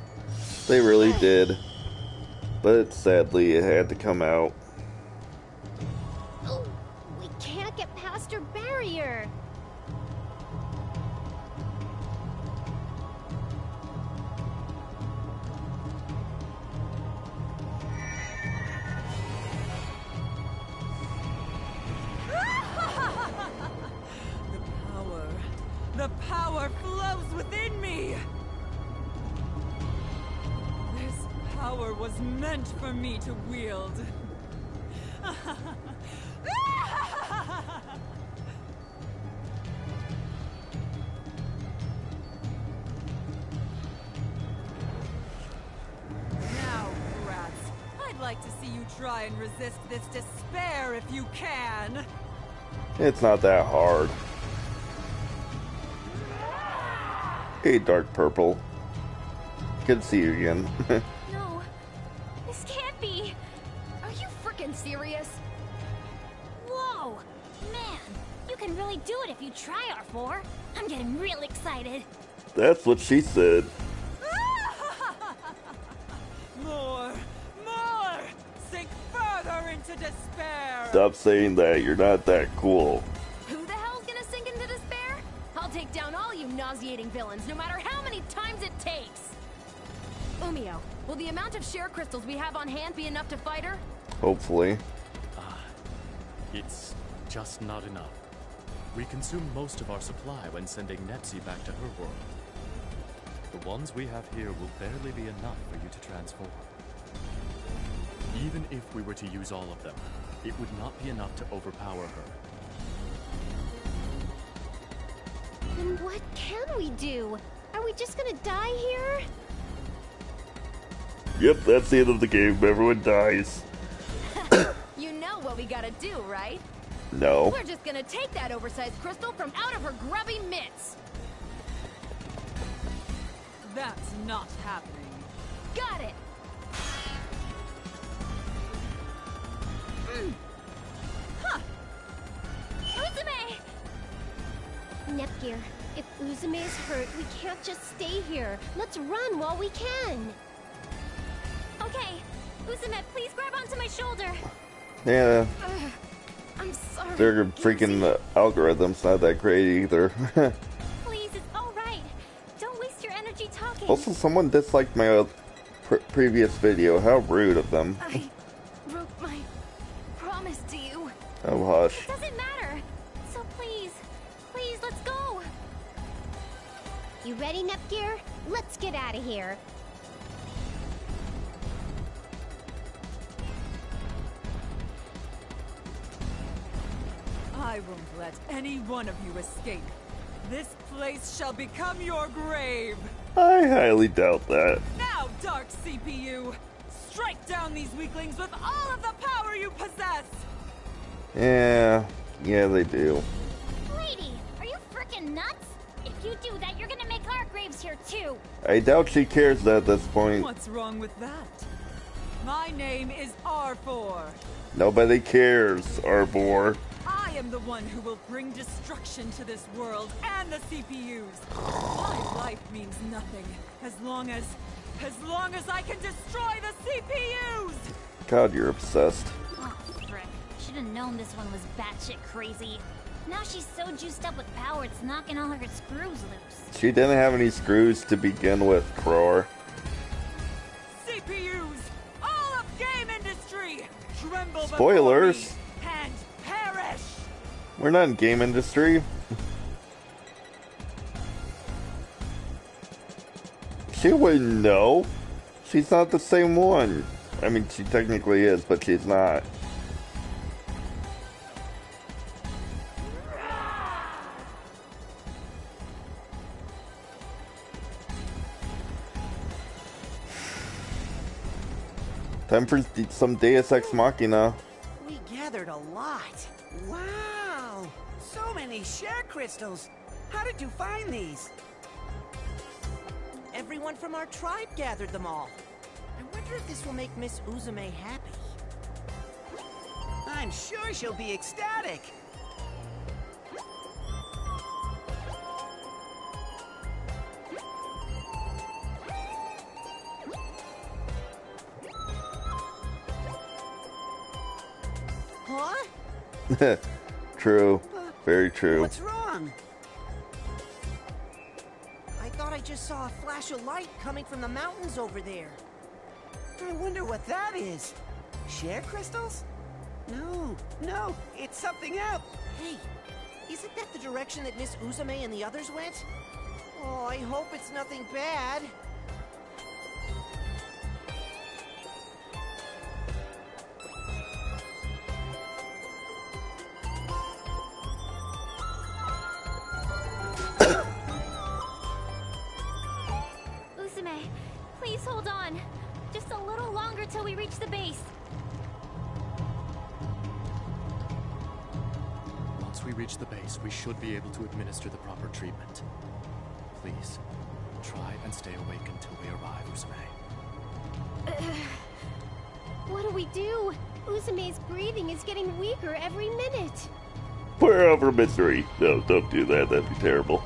they really did. But sadly, it had to come out. Oh, we can't get past her barrier. The power flows within me! This power was meant for me to wield. Now, brats, I'd like to see you try and resist this despair if you can. It's not that hard. Hey, Dark Purple. Good to see you again. No, this can't be. Are you freaking serious? Whoa! Man, you can really do it if you try, R4. I'm getting real excited. That's what she said. More! More! Sink further into despair! Stop saying that. You're not that cool. Who the hell's gonna sink into despair? I'll take down all you nauseating villains, no matter how many times it takes! Umio, will the amount of share crystals we have on hand be enough to fight her? Hopefully. It's just not enough. We consume most of our supply when sending Nepsi back to her world. The ones we have here will barely be enough for you to transform. Even if we were to use all of them, it would not be enough to overpower her. Then what can we do? Are we just gonna die here? Yep, that's the end of the game. Everyone dies. You know what we gotta do, right? No. We're just gonna take that oversized crystal from out of her grubby mitts! That's not happening. Got it! Uzume! Nepgear, if Uzume is hurt, we can't just stay here. Let's run while we can. Okay, Uzume, please grab onto my shoulder. Yeah, I'm sorry. their freaking algorithm's not that great either. Please, it's all right. Don't waste your energy talking. Also, someone disliked my previous video. How rude of them. I broke my promise to you. Oh, hush. It doesn't matter. So please, please, let's go. You ready, Nepgear? Let's get out of here. I won't let any one of you escape. This place shall become your grave. I highly doubt that. Now, Dark CPU, strike down these weaklings with all of the power you possess. Yeah, they do. Lady, are you freaking nuts? If you do that, you're gonna make our graves here too. I doubt she cares at this point. What's wrong with that? My name is R4. Nobody cares, Arbor. I am the one who will bring destruction to this world and the CPUs. My life means nothing as long as I can destroy the CPUs. God, you're obsessed. Oh, frick. Should have known this one was batshit crazy. Now she's so juiced up with power, it's knocking all her screws loose. She didn't have any screws to begin with, Cror. CPUs, all of game industry, Spoilers. And perish. We're not in game industry. She wouldn't know. She's not the same one. I mean, she technically is, but she's not. Time for some Deus Ex Machina. We gathered a lot. Wow! So many share crystals. How did you find these? Everyone from our tribe gathered them all. I wonder if this will make Miss Uzume happy. I'm sure she'll be ecstatic. Huh? True. Very true. What's wrong? I thought I just saw a flash of light coming from the mountains over there. I wonder what that is. Share crystals? No, it's something else. Hey, isn't that the direction that Miss Uzume and the others went? Oh, I hope it's nothing bad. Uzume, please hold on. Just a little longer till we reach the base. Once we reach the base, we should be able to administer the proper treatment. Please, try and stay awake until we arrive, Uzume. What do we do? Uzume's breathing is getting weaker every minute. Put her over mystery. No, don't do that. That'd be terrible.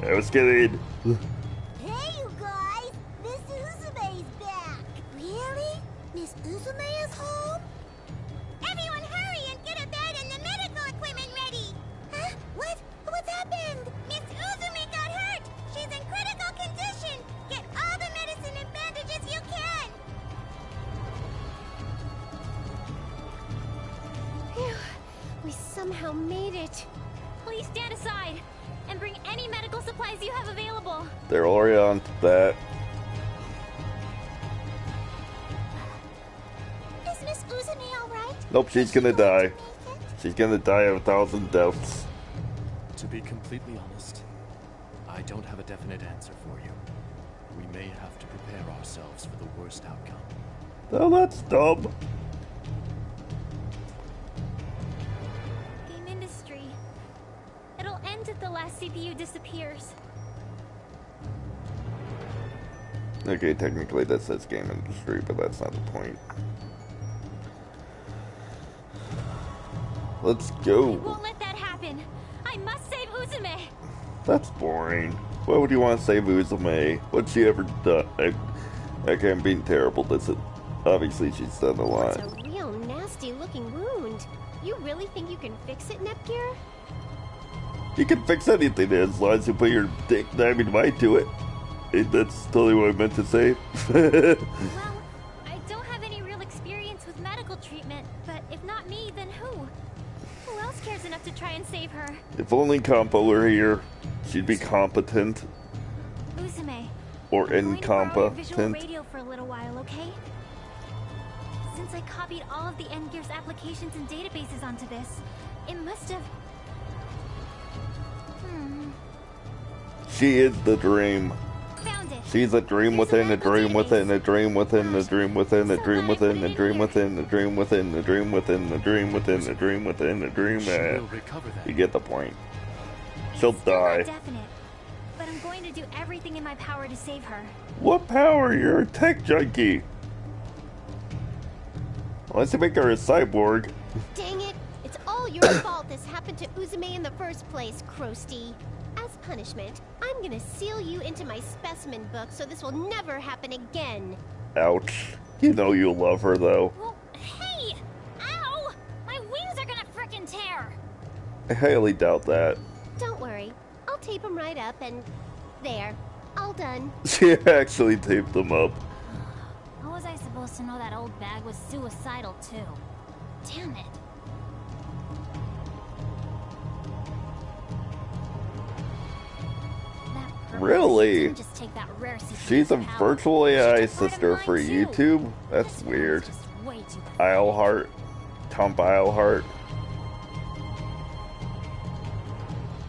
I was kidding. Hey, you guys! Miss Uzume's back! Really? Miss Uzume is home? Everyone hurry and get a bed and the medical equipment ready! Huh? What? What's happened? Miss Uzume got hurt! She's in critical condition! Get all the medicine and bandages you can! Phew. We somehow made it. Please stand aside and bring any medical supplies you have available. They're already on to that. Is Miss Uzume alright? Nope, she's gonna die. She's gonna die of 1,000 deaths. To be completely honest, I don't have a definite answer for you. We may have to prepare ourselves for the worst outcome. Oh, that's dumb. Game industry. It'll end if the last CPU disappears. Okay, technically that says game industry, but that's not the point. Let's I go. won't let that happen. I must save Uzume. That's boring. Why would you want to save Uzume? What's she ever done? Okay, I'm being terrible. Obviously she's done a lot. It's a real nasty looking wound. You really think you can fix it, Nepgear? You can fix anything as long as you put your dynamite to it. That's totally what I meant to say. Well, I don't have any real experience with medical treatment, but if not me, then who? Who else cares enough to try and save her? If only Compa were here, she'd be competent. Uzume. Or I'm going to borrow your visual incompetent. radio for a little while, okay? Since I copied all of the Endgear's applications and databases onto this, it must have... She is the dream. Found it. She's a dream within a dream within a dream within a dream within a dream within a dream within a dream within a dream within a dream within a dream within a dream. She will recover that. You get the point. She'll It's still not die. definite, but I'm going to do everything in my power to save her. What power? You're a tech junkie. Unless you make her a cyborg. Dang it! It's all your fault this happened to Uzume in the first place, Krusty. As punishment, I'm gonna seal you into my specimen book so this will never happen again. Ouch. You know you love her though. Well, hey! Ow! My wings are gonna frickin' tear! I highly doubt that. Don't worry, I'll tape them right up and... there. All done. She actually taped them up. How was I supposed to know that old bag was suicidal, too? Damn it. That purple Really? didn't just take that rare CPU She's a power. virtual She AI took part of sister mine for too. YouTube? That's This weird. one's just way too pathetic. Islehart. Tump Islehart.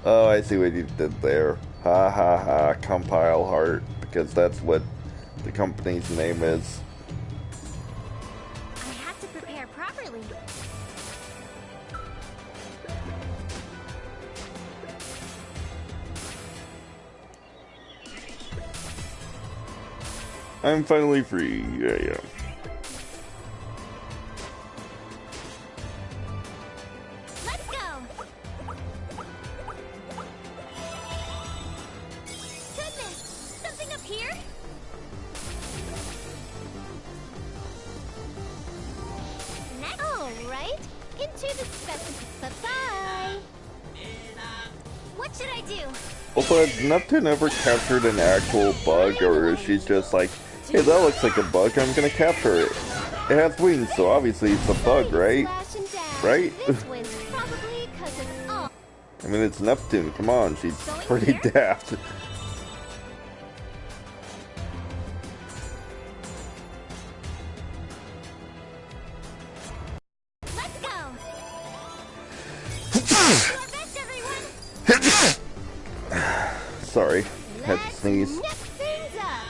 Oh, I see what you did there. Ha ha ha, Compile Heart. Because that's what the company's name is. I had to prepare properly. I'm finally free. Yeah. Let's go. Goodness, something up here? Next. All right, into the specimen. Bye-bye. What should I do? Also, has Neptune ever captured an actual bug, or is she just like, hey, that looks like a bug, I'm gonna capture it? It has wings, so obviously it's a bug, right? Slash and dash. Right? This wins probably 'cause it's all. I mean, it's Neptune, come on, she's Going pretty here? daft. Let's go. Do our best, everyone. Sorry, had to Let's sneeze. nip things up.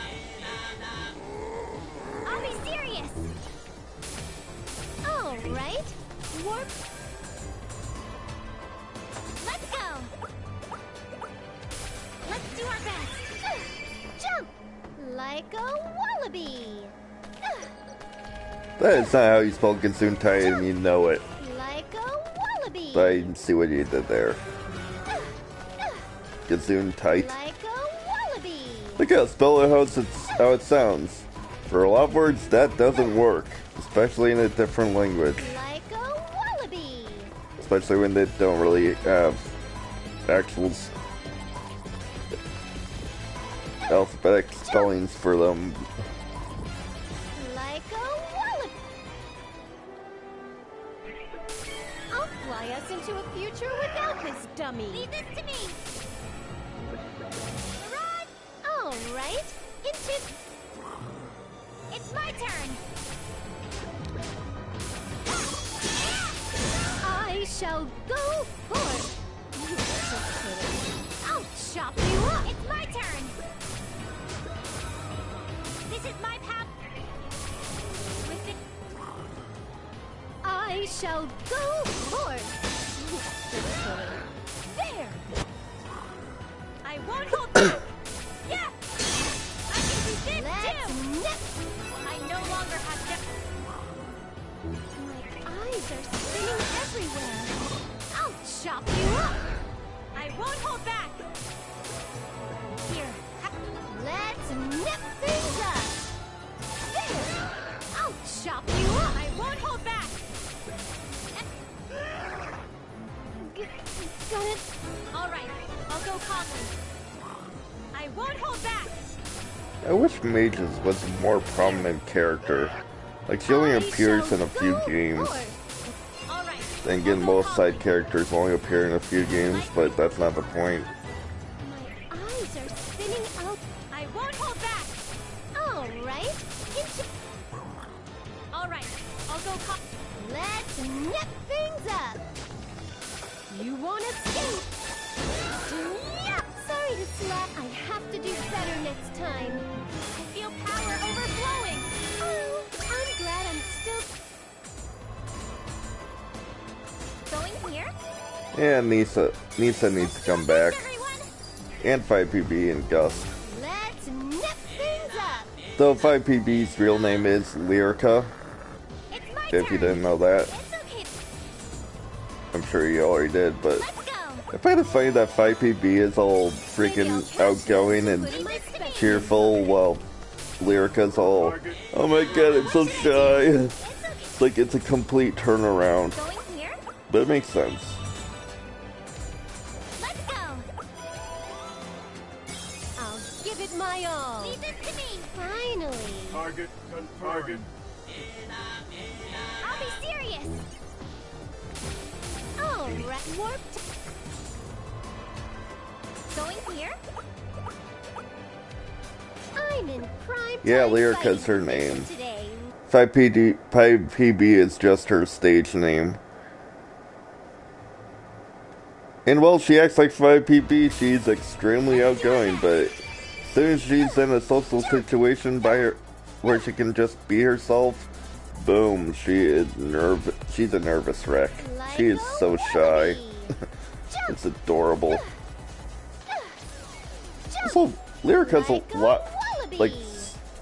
I'll be serious. All right. Warp. Let's go. Let's do our best. Jump like a wallaby. That is not how you spell Gesundheit, and you know it. Like a wallaby. I see what you did there. Gesundheit. Like a wallaby. Look how spell it how it sounds. For a lot of words, that doesn't work. Especially in a different language. Like a wallaby. Especially when they don't really have actual alphabetic spellings for them. Like a wallaby. I'll fly us into a future without this dummy. Leave this to me. Run! All right. Into. It's my turn. I shall go forth. I'll chop you up. It's my turn. This is my path. With the I shall go forth. there. I won't hold back. Yeah. I can do this Let's too. nip. I no longer have to. My eyes are spinning everywhere. I'll chop you up. I won't hold back. Here. Let's nip things up. There. I'll chop you up. I won't hold back. Got it. All right. I'll go calmly. I won't hold back. I wish Mages was a more prominent character. Like, she only I appears shall in a few go games. forth. All right. And again, most side characters only appear in a few games, but that's not the point. My eyes are spinning out. I won't hold back. All right. Into. All right. I'll go calm. Let's nip things up. You won't escape. Yep. Sorry to slap. I have to do better next time. I feel power overflowing. Oh, I'm glad I'm still. Going here. And Nisa needs to come back. Everyone. And 5PB and Gus. Let's nip things up. Though 5PB's real name is Lyrica, It's my if you turn. didn't know that. It's okay. I'm sure you already did, but Let's go. I find it funny that 5PB is all freaking outgoing and Leave this to me. cheerful, while Lyrica's all, oh my god, I'm so shy. It's okay. It's like it's a complete turnaround, Going here. but it makes sense. Let's go. I'll give it my all. Leave this to me. Finally. Target confirmed. I'll be serious. Alright, warped. Going here? I'm in prime Yeah, time Lyrica's fighting her name. position today. 5PB is just her stage name. And while she acts like 5PB, she's extremely outgoing, but as soon as she's in a social situation where she can just be herself, boom, she's a nervous wreck. She is so shy. It's adorable. Also, Lyrica's a lot, like,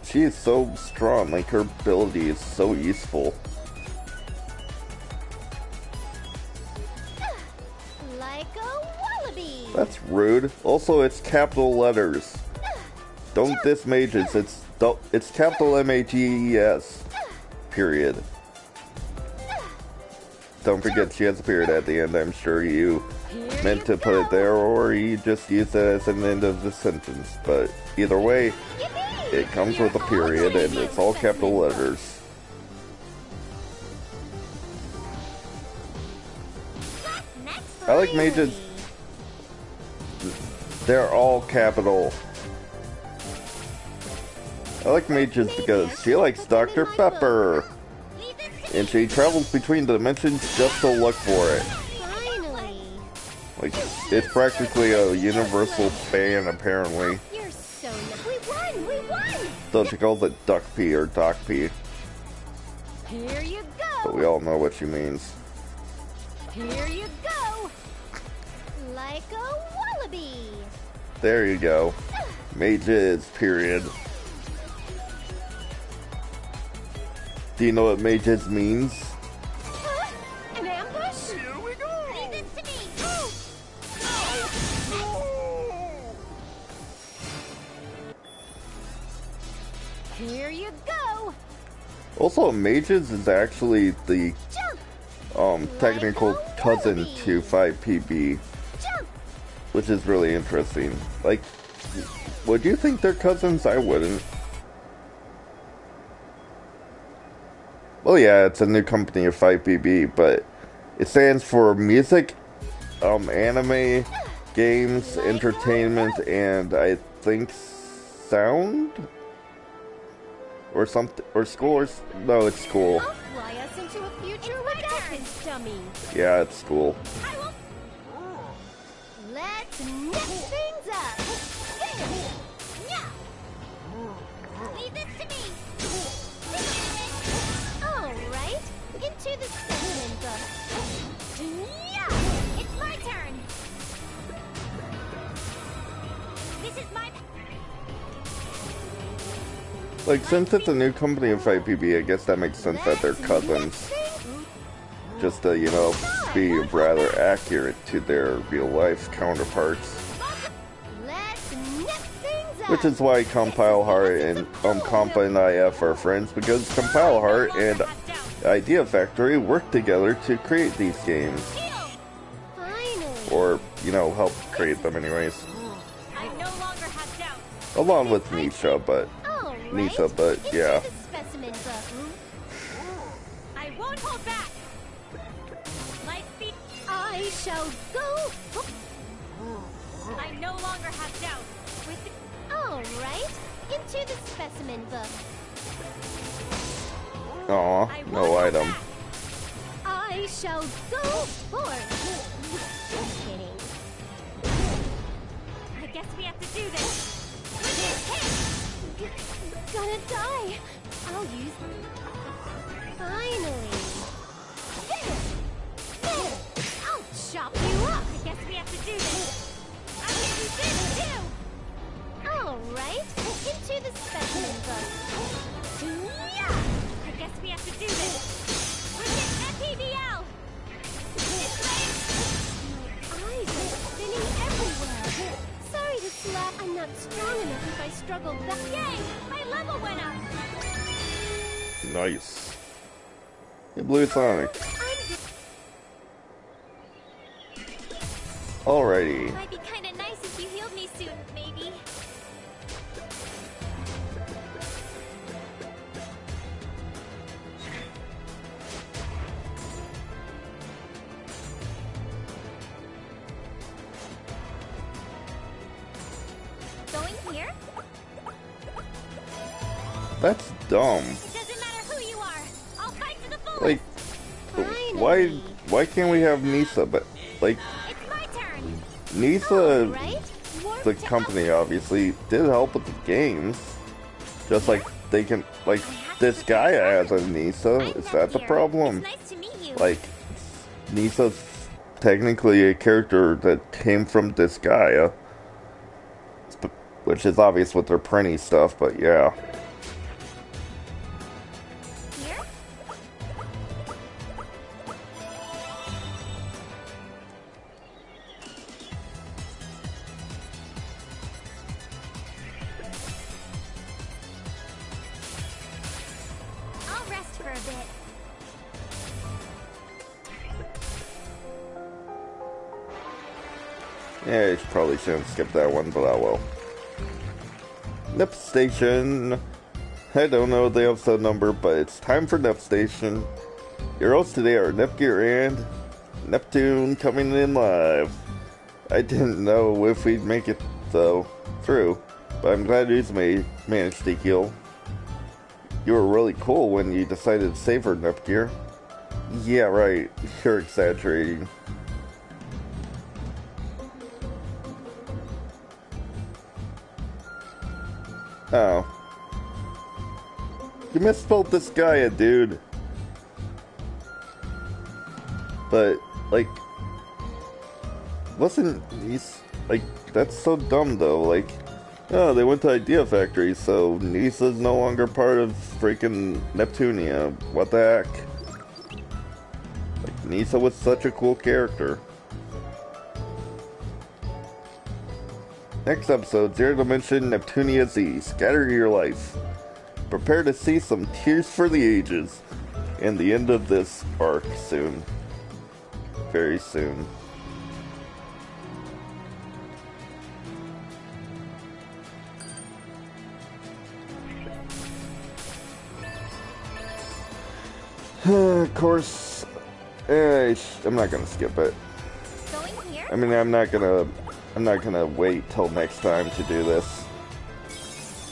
she is so strong, like her ability is so useful. Like a wallaby. That's rude. Also, it's capital letters. Don't diss mages, it's capital MAGES. Period. Don't forget she has a period at the end. I'm sure you meant to put it there, or you just used it as an end of the sentence. But either way, it comes with a period, and it's all capital letters. I like mages. They're all capital. I like mages because she likes Dr. Pepper. And she travels between dimensions just to look for it. Finally. Like, it's practically a universal ban, apparently. You're so nice. We won! So she calls it Duck Pea or Doc Pea. Here you But go! we all know what she means. Here you go! Like a wallaby! There you go. Mages, period. Do you know what mages means? Huh? An ambush? Here we go! Leave this to me! Here you go! Also, mages is actually the Jump! technical cousin to 5PB, Jump! which is really interesting. Like, would you think they're cousins? I wouldn't. Well, yeah, it's a new company of 5PB, but it stands for music, anime, games, entertainment, and I think sound? Or something, or school, or, no, it's school. I'll fly us into a future without this dummy. Yeah, it's school. I will. Let's mix things up. Leave this to me. All right, into the specimen book. It's my turn. This is my. Like, since it's a new company of 5PB, I guess that makes sense that they're cousins. Just to, you know, be rather accurate to their real-life counterparts. Let's nip things up. Which is why Compile Heart and Compa and IF are friends, because Compile Heart and Idea Factory work together to create these games. Finally. Or, you know, help create them anyways. I no longer have doubt. Along with Nisha, but All right. Nisha, but Into yeah. the specimen book. I won't hold back. Light speed. I shall go. I no longer have doubt. With the All right, into the specimen book. Aw, no item. I shall go forth. Just kidding. I guess we have to do this. Gonna die. I'll use. Finally. There. I'll chop you up. I guess we have to do this. I can do this too. All right, into the specimen book. I guess we have to do this. We're getting FPBL. My eyes are spinning everywhere. Sorry to slap. I'm not strong enough if I struggle back. Yay! My level went up. Nice. Hey, Blue Sonic. Alrighty. Might be kind of nice if you healed me soon, maybe. Going here? That's dumb. It doesn't matter who you are. I'll fight to the fullest. Like, why can't we have Nisa? But like, It's my turn. Nisa, Right? Warp the to company obviously did help with the games. Just like they can, like this guy has a Nisa. Is that the problem? It's nice to meet you. Like, Nisa's technically a character that came from Disgaea, which is obvious with their printy stuff, but yeah. Here? I'll rest for a bit. Yeah, I probably shouldn't skip that one, but I will. Nep Station. I don't know the episode number, but it's time for Nep Station. Your hosts today are Nepgear and Neptune coming in live. I didn't know if we'd make it through, but I'm glad Uzume managed to heal. You were really cool when you decided to save her, Nepgear. Yeah, right. You're exaggerating. Oh. You misspelled this guy, dude. But, like, wasn't he's like, that's so dumb though. Like, oh, they went to Idea Factory, so Nisa's no longer part of freaking Neptunia. What the heck? Like, Nisa was such a cool character. Next episode, Zero Dimension Neptunia Z. Scatter your life. Prepare to see some tears for the ages. And the end of this arc soon. Very soon. Of course, I'm not gonna skip it. Going here? I mean, I'm not gonna wait till next time to do this.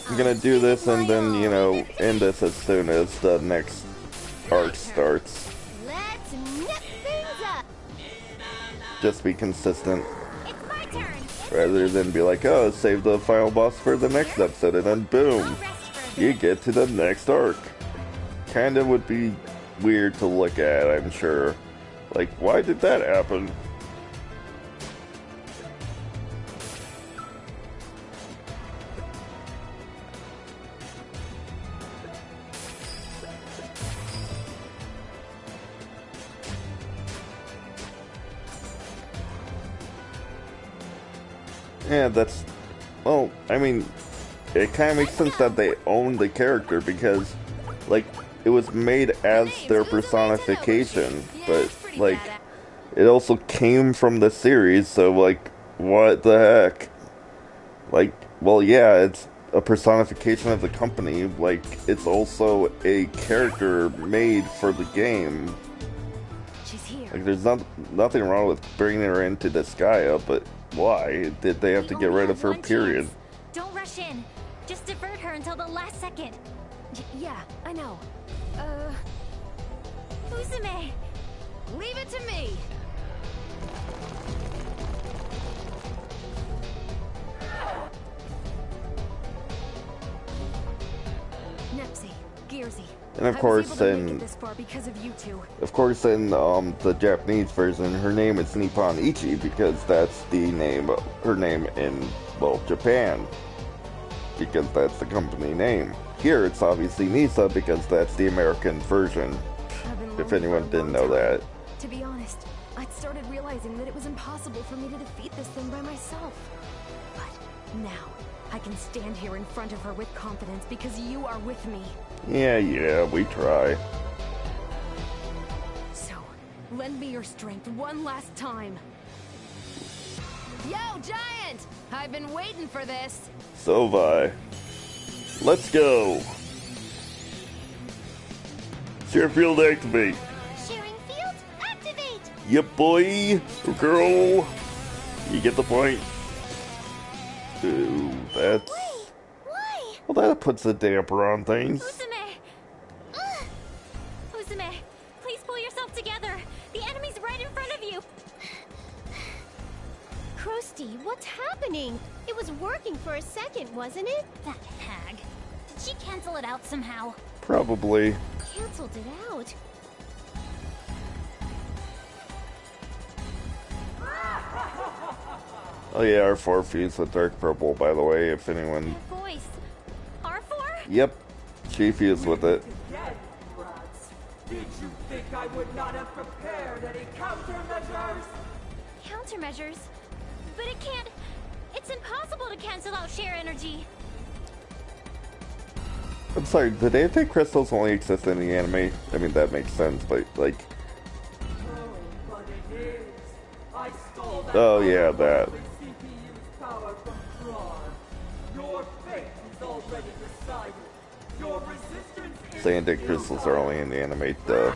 I'm gonna do this and then, you know, end this as soon as the next arc starts. Let's nip things up. Just be consistent, It's my turn. rather than be like, oh, save the final boss for the next episode, and then boom, I'll rest for a you bit. get to the next arc. Kinda would be weird to look at, I'm sure. Like, why did that happen? Yeah, that's... Well, I mean, it kind of makes sense that they own the character because, like, it was made as their personification, but, like, it also came from the series, so, like, what the heck? Like, well, yeah, it's a personification of the company, like, it's also a character made for the game. She's here. Like, there's nothing wrong with bringing her into Disgaea, but why did they have to get rid of her, period? Don't rush in. Just divert her until the last second. Yeah, I know. Uzume! Leave it to me. Nepsi, Gearsy. And of I course, was able to make then- it this far because of you two. Of course, in the Japanese version, her name is Nippon Ichi because that's the name, her name in, well, Japan. Because that's the company name. Here, it's obviously Nisa because that's the American version. I've been If lonely anyone for a didn't long know time. that. To be honest, I'd started realizing that it was impossible for me to defeat this thing by myself. But now, I can stand here in front of her with confidence because you are with me. Yeah, we try. So, lend me your strength one last time. Yo, Giant! I've been waiting for this. So, Vi. Let's go. Share field activate. Sharing field, activate. Yep, boy. Girl. You get the point. Ooh, That's... Wait, why? Well, that puts a damper on things. Uzume, please pull yourself together. The enemy's right in front of you. Krusty, what's happening? It was working for a second, wasn't it? That hag. Did she cancel it out somehow? Probably. Canceled it out. Oh yeah, R4 fused with Dark Purple, by the way, if anyone... That voice. R4? Yep, she fused with it. Again, brats. Did you think I would not have prepared any countermeasures? Countermeasures? But it can't... It's impossible to cancel out share energy. I'm sorry, the anti-crystals only exist in the anime? I mean, that makes sense, but, like... Oh, but it is. I stole that Oh, yeah, that. CPU's power from Tron. Your fate is already decided. Your resistance is The anti-crystals are only in the anime, duh.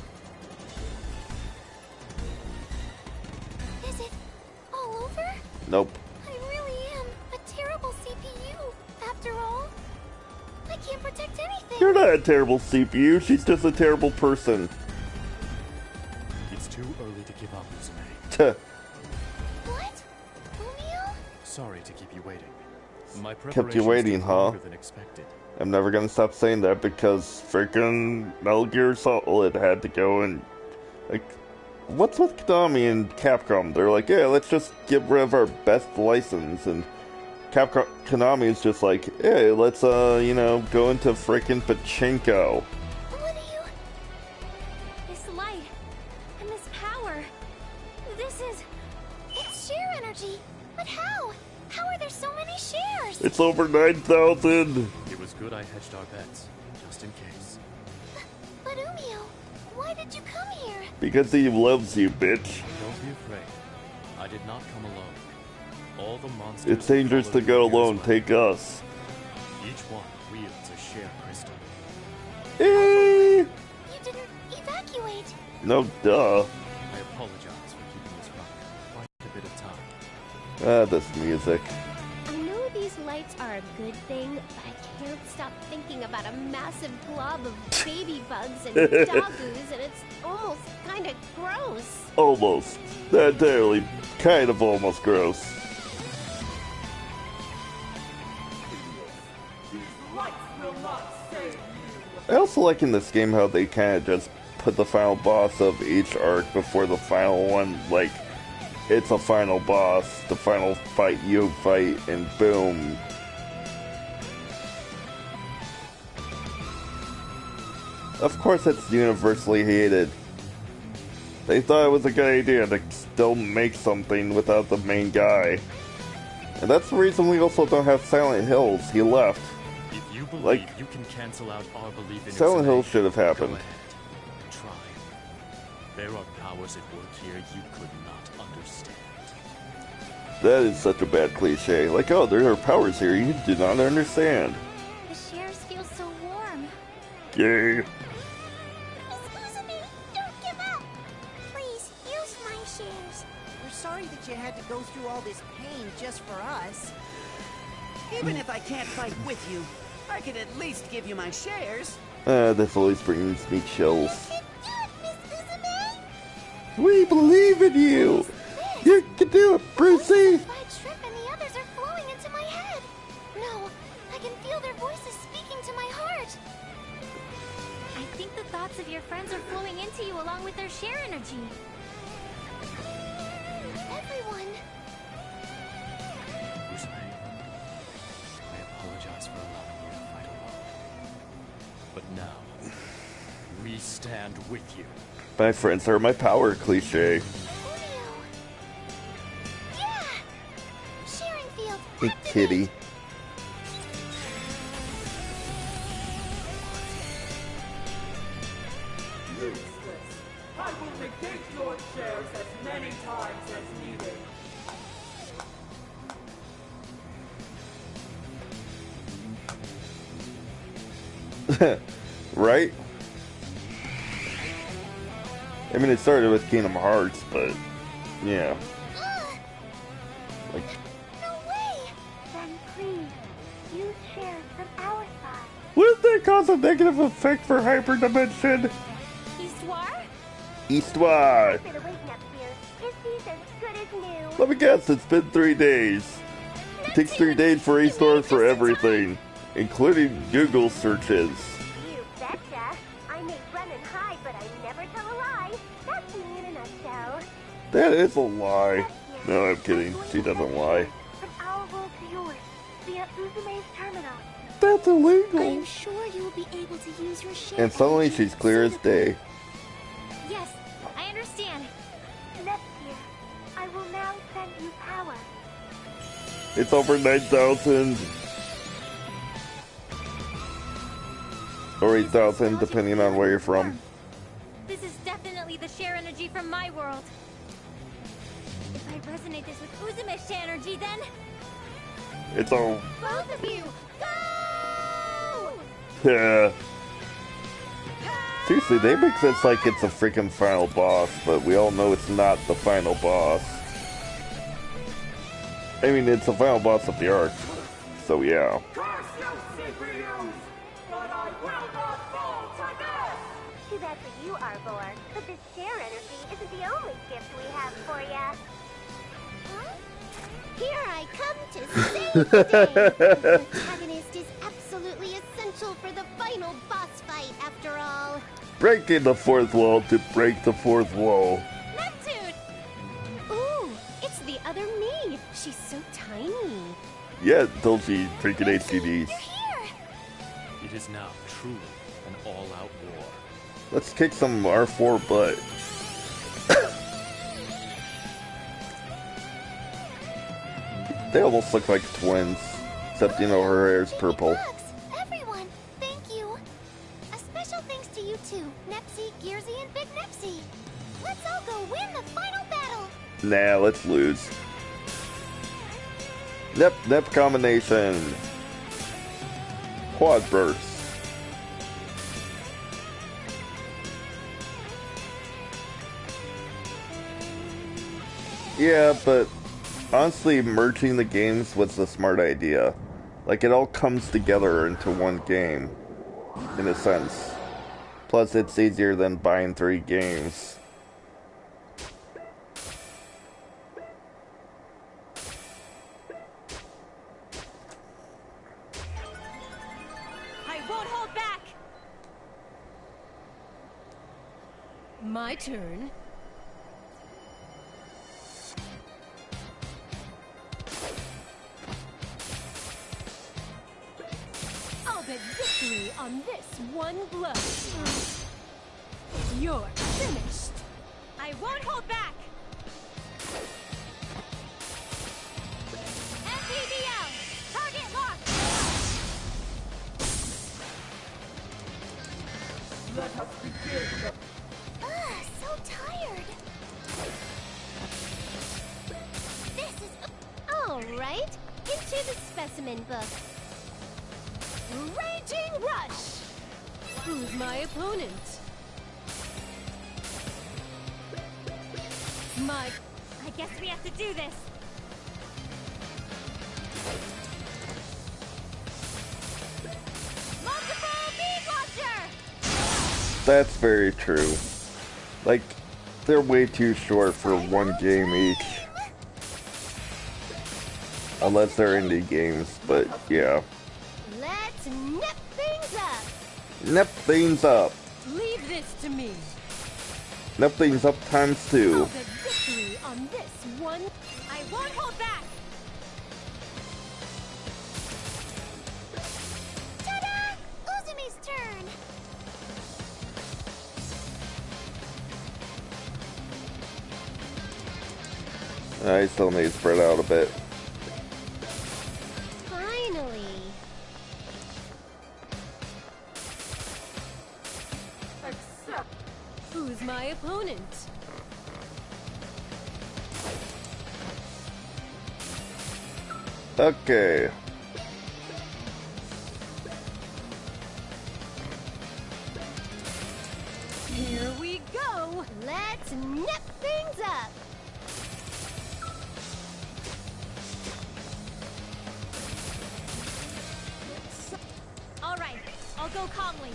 Is it all over? Nope. I really am a terrible CPU, after all. I can't protect anything. You're not a terrible CPU, she's just a terrible person. It's too early to give up, Uzume. Tuh. What? Umio? Sorry to keep you waiting. My Kept you waiting, took huh? longer than expected. I'm never gonna stop saying that because freaking Metal Gear Solid had to go and... Like, what's with Konami and Capcom? They're like, yeah, let's just get rid of our best license, and Konami is just like, hey, let's, you know, go into freaking pachinko. What are you... This light. And this power. This is... It's share energy. But how? How are there so many shares? It's over 9,000! It was good I hedged our bets, just in case. But Umio, why did you come here? Because he loves you, bitch. Don't be afraid. I did not come alone. All the monsters... It's dangerous to go alone, take us. Each one wields a share crystal. Eh. You didn't evacuate. No, duh. I apologize for keeping this running quite a bit of time. Ah, this music. I know these lights are a good thing, but I can't stop thinking about a massive glob of baby bugs and doggoos, and it's almost kind of gross. Almost. Not entirely. Kind of almost gross. These lights will not save you. I also like in this game how they kind of just put the final boss of each arc before the final one. Like, it's a final boss, the final fight you fight, and boom. Of course it's universally hated. They thought it was a good idea to still make something without the main guy. And that's the reason we also don't have Silent Hills. He left. If you believe Like, you can cancel out our belief in Silent Uzume, Hills should have go happened. ahead. Try. There are powers at work here you could not understand. That is such a bad cliche. Like, oh, there are powers here you do not understand. The shares feel so warm. Yay. Miss Uzume, don't give up. Please, use my shares. We're sorry that you had to go through all this pain just for us. Even if I can't fight with you, I could at least give you my shares. This always brings me chills. You can do it, Miss Uzume. We believe in you! You can do it, Brucey! Fried shrimp and the others are flowing into my head. No, I can feel their voices speaking to my heart. I think the thoughts of your friends are flowing into you along with their share energy. Everyone. Uzume, I apologize for allowing you to fight alone. But now, we stand with you. My friends are my power cliche. Umio. Yeah. Sharing field. Hey, activate. kitty. Useless. I will negate your shares as many times as needed. Right? I mean, it started with Kingdom Hearts, but yeah. Ugh. Like, No way. Then please, from our side. Wouldn't that cause a negative effect for hyperdimension? Histoire? Histoire. Been awake, Neptune. Is these as good as new? Let me guess, it's been 3 days. It takes 3 days for Histoire for everything, including Google searches. You betcha. I may run and hide, but I never tell a lie. That's me in a nutshell. That is a lie. No, I'm kidding. She doesn't lie. From our world to yours, via Uzume's terminal. That's I illegal. am sure you will be able to use your share. And suddenly energy she's clear as day. Yes, I understand. Neptune, I will now send you power. It's over 9,000. Or 8,000, depending on where you're from. This is definitely the share energy from my world. If I resonate this with Uzume's share energy, then It's all. both of you, go! Yeah. Seriously, they make this like it's a freaking final boss, but we all know it's not the final boss. I mean, it's the final boss of the arc. So yeah. Too bad for you, Arbor. But this share energy isn't the only gift we have for ya. Here I come to save the day. The protagonist is absolutely essential for the final boss fight, after all. Breaking the fourth wall to break the fourth wall. Neptune! Ooh, it's the other me. She's so tiny. Yeah, until she freaking HDDs. You're here. It is now truly an all-out war. Let's kick some R4 butt. They almost look like twins, except, you know, her hair's purple. Bugs, everyone, thank you. A special thanks to you two, Nepsy, Gearsy, and Big Nepsy. Let's all go win the final battle. Nah, let's lose. Nep combination. Quad burst. Yeah, but honestly, merging the games was a smart idea. Like, it all comes together into one game, in a sense. Plus, it's easier than buying 3 games. I won't hold back! My turn. I'll bet victory on this one blow. You're finished. I won't hold back! MPBL! Target locked! Ugh, so tired. This is... All right, into the specimen book. Raging Rush! Who's my opponent? I guess we have to do this. Multiple beam launcher! That's very true. Like, they're way too short for one game each. Unless they're indie games, but yeah. Let's nip things up. Nep things up. Leave this to me. Nep things up times 2. I'll bet victory on this one. I won't hold back! Ta-da! Uzumi's turn. I still need to spread out a bit. Finally. Who's my opponent? Okay. Here we go. Let's nip things up. go calmly.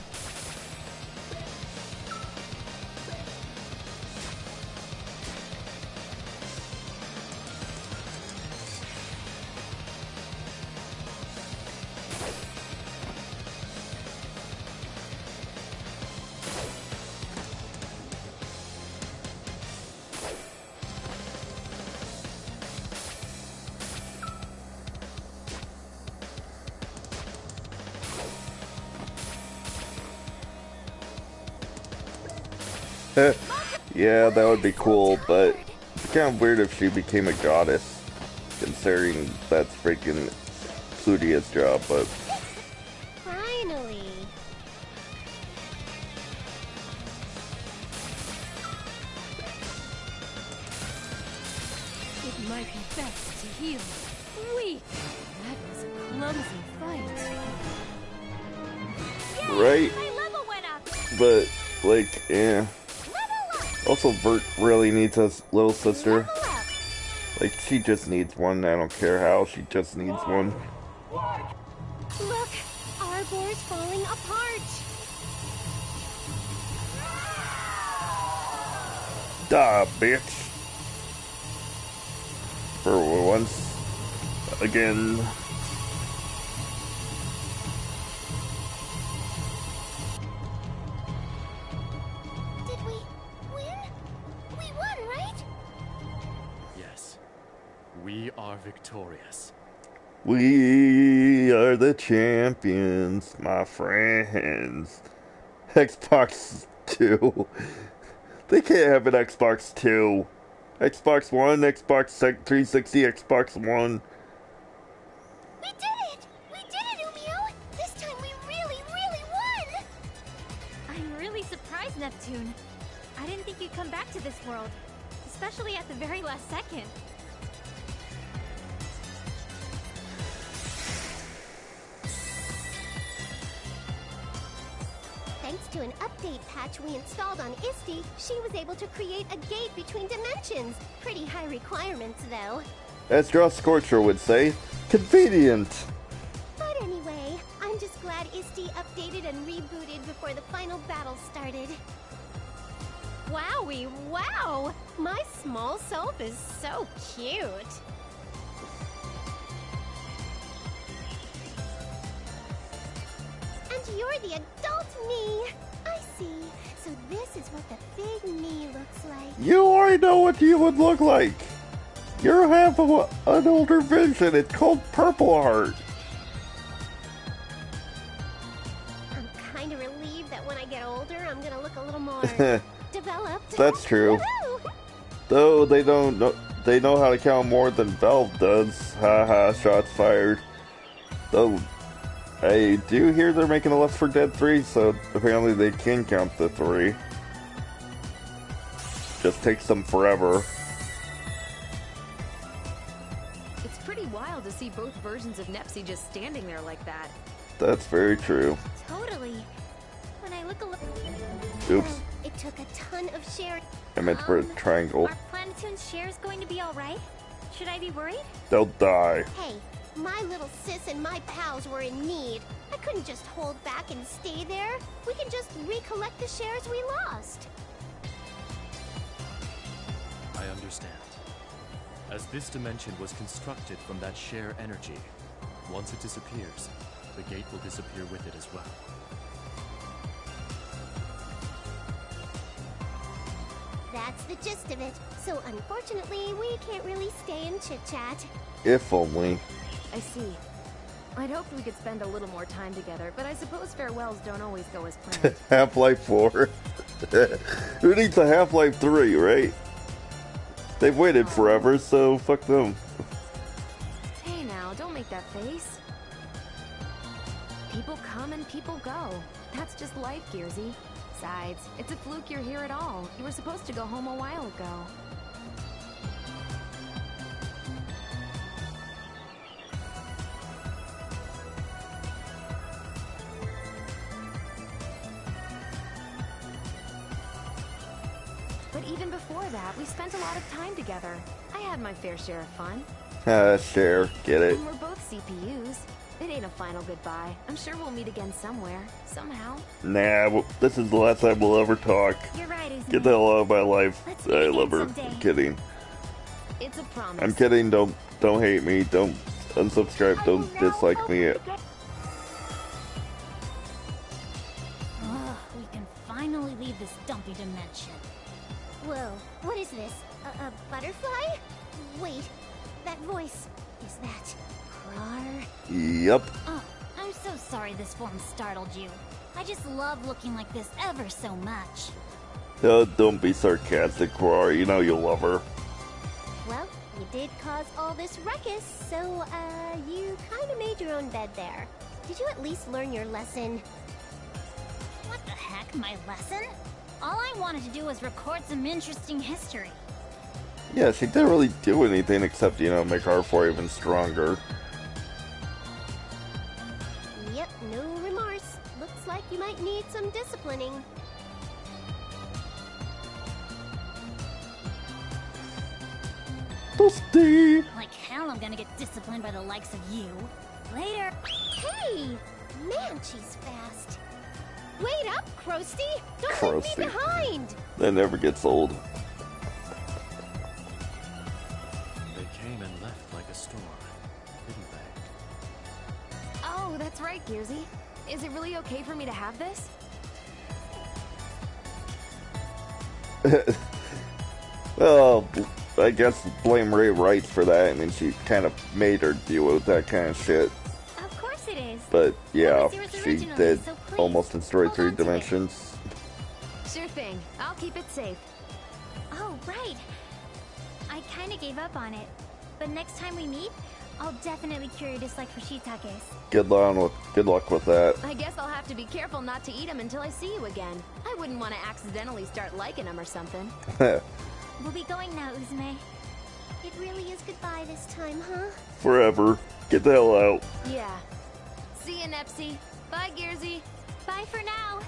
Yeah, that would be cool, but it's kind of weird if she became a goddess, considering that's freaking Pludia's job, but... Finally. It might be best to heal. Weak. That was a clumsy fight. Right? My level went up. But, like, yeah. Also, Vert really needs a little sister. Level up. Like, she just needs one. I don't care how, she just needs one. Look, Arbor's falling apart. Da, bitch. For once, again. Did we win? We won, right? Yes. We are victorious. We are the champions, my friends. Xbox 2. They can't have an Xbox 2. Xbox One, Xbox 360, Xbox One. We did it! We did it, Umio! This time we really, really won! I'm really surprised, Neptune. I didn't think you'd come back to this world, especially at the very last second. Thanks to an update patch we installed on Isti, she was able to create a gate between dimensions. Pretty high requirements, though. As Draw Scorcher would say, convenient. But anyway, I'm just glad Isti updated and rebooted before the final battle started. Wowie, wow! My small self is so cute. And you're the adult me. I see. So this is what the big me looks like. You already know what you would look like. You're half of an older vision. It's called Purple Heart. I'm kind of relieved that when I get older, I'm gonna look a little more developed. That's true. Woohoo! Though they don't know, they know how to count more than Valve does. Haha, shots fired. Though, I do hear they're making a Left 4 Dead 3, so apparently they can count the 3. Just takes them forever. It's pretty wild to see both versions of Nepsi just standing there like that. That's very true. Totally. When I look a little... Oops. It took a ton of shared... I meant for a triangle. Are Planetoon's shares going to be alright? Should I be worried? They'll die. Hey, my little sis and my pals were in need. I couldn't just hold back and stay there. We can just recollect the shares we lost. I understand. As this dimension was constructed from that share energy, once it disappears, the gate will disappear with it as well. That's the gist of it. So unfortunately, we can't really stay and chit-chat. If only. I see. I'd hoped we could spend a little more time together, but I suppose farewells don't always go as planned. Half-Life 4. Who needs a Half-Life 3, right? They've waited forever, so fuck them. Hey now, don't make that face. People come and people go. That's just life, Gearsy. Besides, it's a fluke you're here at all. You were supposed to go home a while ago. But even before that, we spent a lot of time together. I had my fair share of fun. Share, get it. And we're both CPUs. It ain't a final goodbye. I'm sure we'll meet again somewhere, somehow. Nah, this is the last time we'll ever talk. You're right, Uzume. Get the hell out of my life. Let's meet I again love her. someday. I'm kidding. It's a promise. I'm kidding. Don't hate me. Don't unsubscribe. Don't dislike me. Ugh, we can finally leave this dumpy dimension. Whoa, what is this? A butterfly? Wait, that voice. Is that Krar? Yep. Oh, I'm so sorry this form startled you. I just love looking like this ever so much. Don't be sarcastic, Krar. You know you love her. Well, you did cause all this ruckus, so, you kinda made your own bed there. Did you at least learn your lesson? What the heck, my lesson? All I wanted to do was record some interesting history. Yeah, she didn't really do anything except, you know, make R4 even stronger. Yep, no remorse. Looks like you might need some disciplining. Toasty! Like hell I'm gonna get disciplined by the likes of you. Later. Hey! Man, she's fast. Wait up, Krusty! Don't Krusty. leave me behind! That never gets old. They came and left like a storm, didn't they? Oh, that's right, Gearsy. Is it really okay for me to have this? Well, I guess blame Ray Wright for that. I mean, she kind of made her deal with that kind of shit. Of course it is. But yeah, What was yours she originally, did so please, almost destroy hold 3 on to it. dimensions. Sure thing. I'll keep it safe. Oh, right. I kinda gave up on it. But next time we meet, I'll definitely cure your dislike for shiitakes. Good luck with that. I guess I'll have to be careful not to eat them until I see you again. I wouldn't want to accidentally start liking them or something. We'll be going now, Uzume. It really is goodbye this time, huh? Forever. Get the hell out. Yeah. See ya, Nepsy. Bye, Gearsy. Bye for now.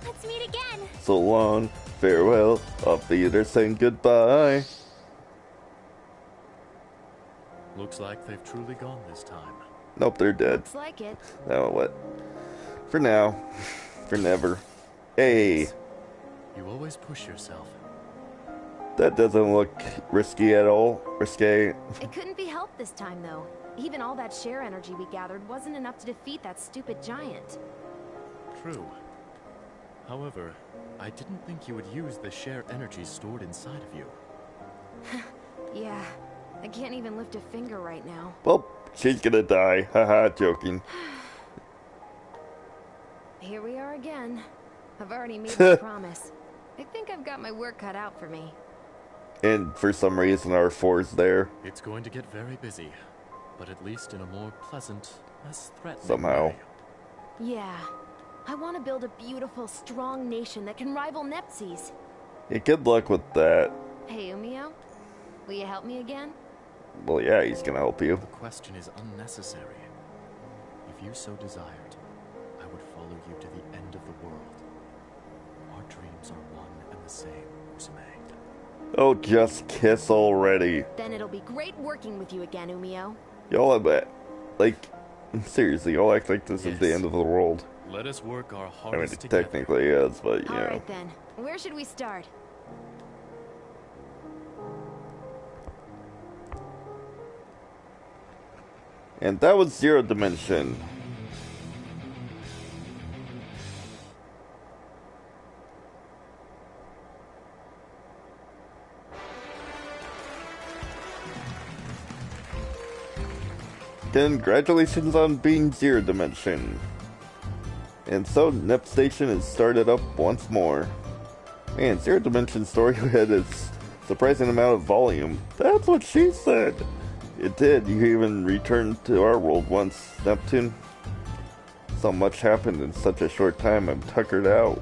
Let's meet again. So long. Farewell. Off the theater saying goodbye. Looks like they've truly gone this time. Nope, they're dead. Looks like it. Oh, what? For now. For never. Hey, You always push yourself. that doesn't look risky at all. Risque. It couldn't be helped this time, though. Even all that share energy we gathered wasn't enough to defeat that stupid giant. True. However, I didn't think you would use the share energy stored inside of you. Yeah. I can't even lift a finger right now. Well, she's gonna die. Haha, joking. Here we are again. I've already made my promise. I think I've got my work cut out for me. And for some reason, R4's there. It's going to get very busy, but at least in a more pleasant, less threatening Somehow. way. Yeah. I want to build a beautiful, strong nation that can rival Nepsi's. Yeah, good luck with that. Hey, Umio? Will you help me again? Well, yeah, he's gonna help you. The question is unnecessary. If you so desired, I would follow you to the end of the world. Our dreams are one and the same, Uzume. Oh, just kiss already. Then it'll be great working with you again, Umio. Y'all, I bet. Like, seriously, y'all act like this is the Yes. end of the world. Let us work our I mean, hardest it together. technically is, but, you know. Alright then. Where should we start? And that was Zero Dimension. Congratulations on being Zero Dimension. And so, Nep Station is started up once more. Man, Zero Dimension story had a surprising amount of volume. That's what she said. It did. You even returned to our world once, Neptune. So much happened in such a short time, I'm tuckered out.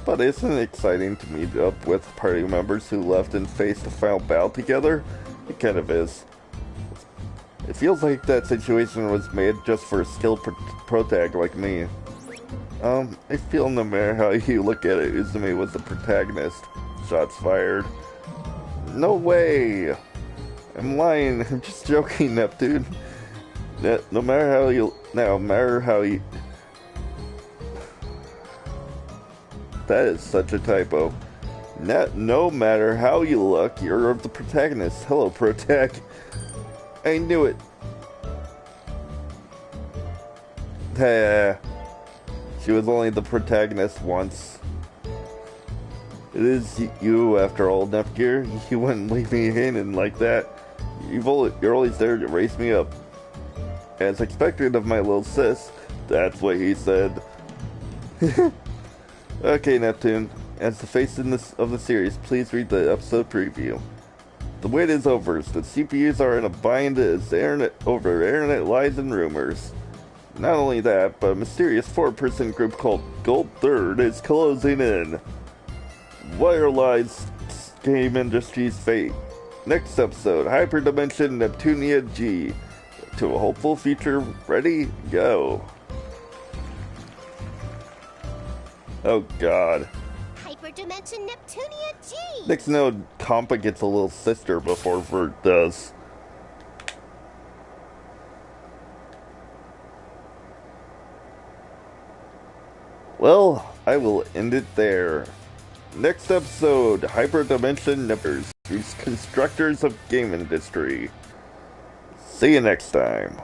But isn't it exciting to meet up with party members who left and faced a final battle together? It kind of is. It feels like that situation was made just for a skilled protag like me. I feel no matter how you look at it, Uzume was the protagonist. Shots fired. No way! I'm lying, I'm just joking, Neptune. No matter how you... No matter how you... That is such a typo. No matter how you look, you're the protagonist. Hello, Protag. I knew it. She was only the protagonist once. It is you, after all, Nepgear. You wouldn't leave me hanging like that. You're always there to raise me up. As expected of my little sis. That's what he said. Okay, Neptune. As the face of the series, please read the episode preview. The wait is over. The CPUs are in a bind over internet lies and rumors. Not only that, but a mysterious 4-person group called Gold Third is closing in. What lies game industry's fate? Next episode, Hyperdimension Neptunia G. To a hopeful future. Ready? Go. Oh god. Hyperdimension Neptunia G! Next node, Compa gets a little sister before Vert does. Well, I will end it there. Next episode, Hyperdimension Nippers, these constructors of game industry. See you next time.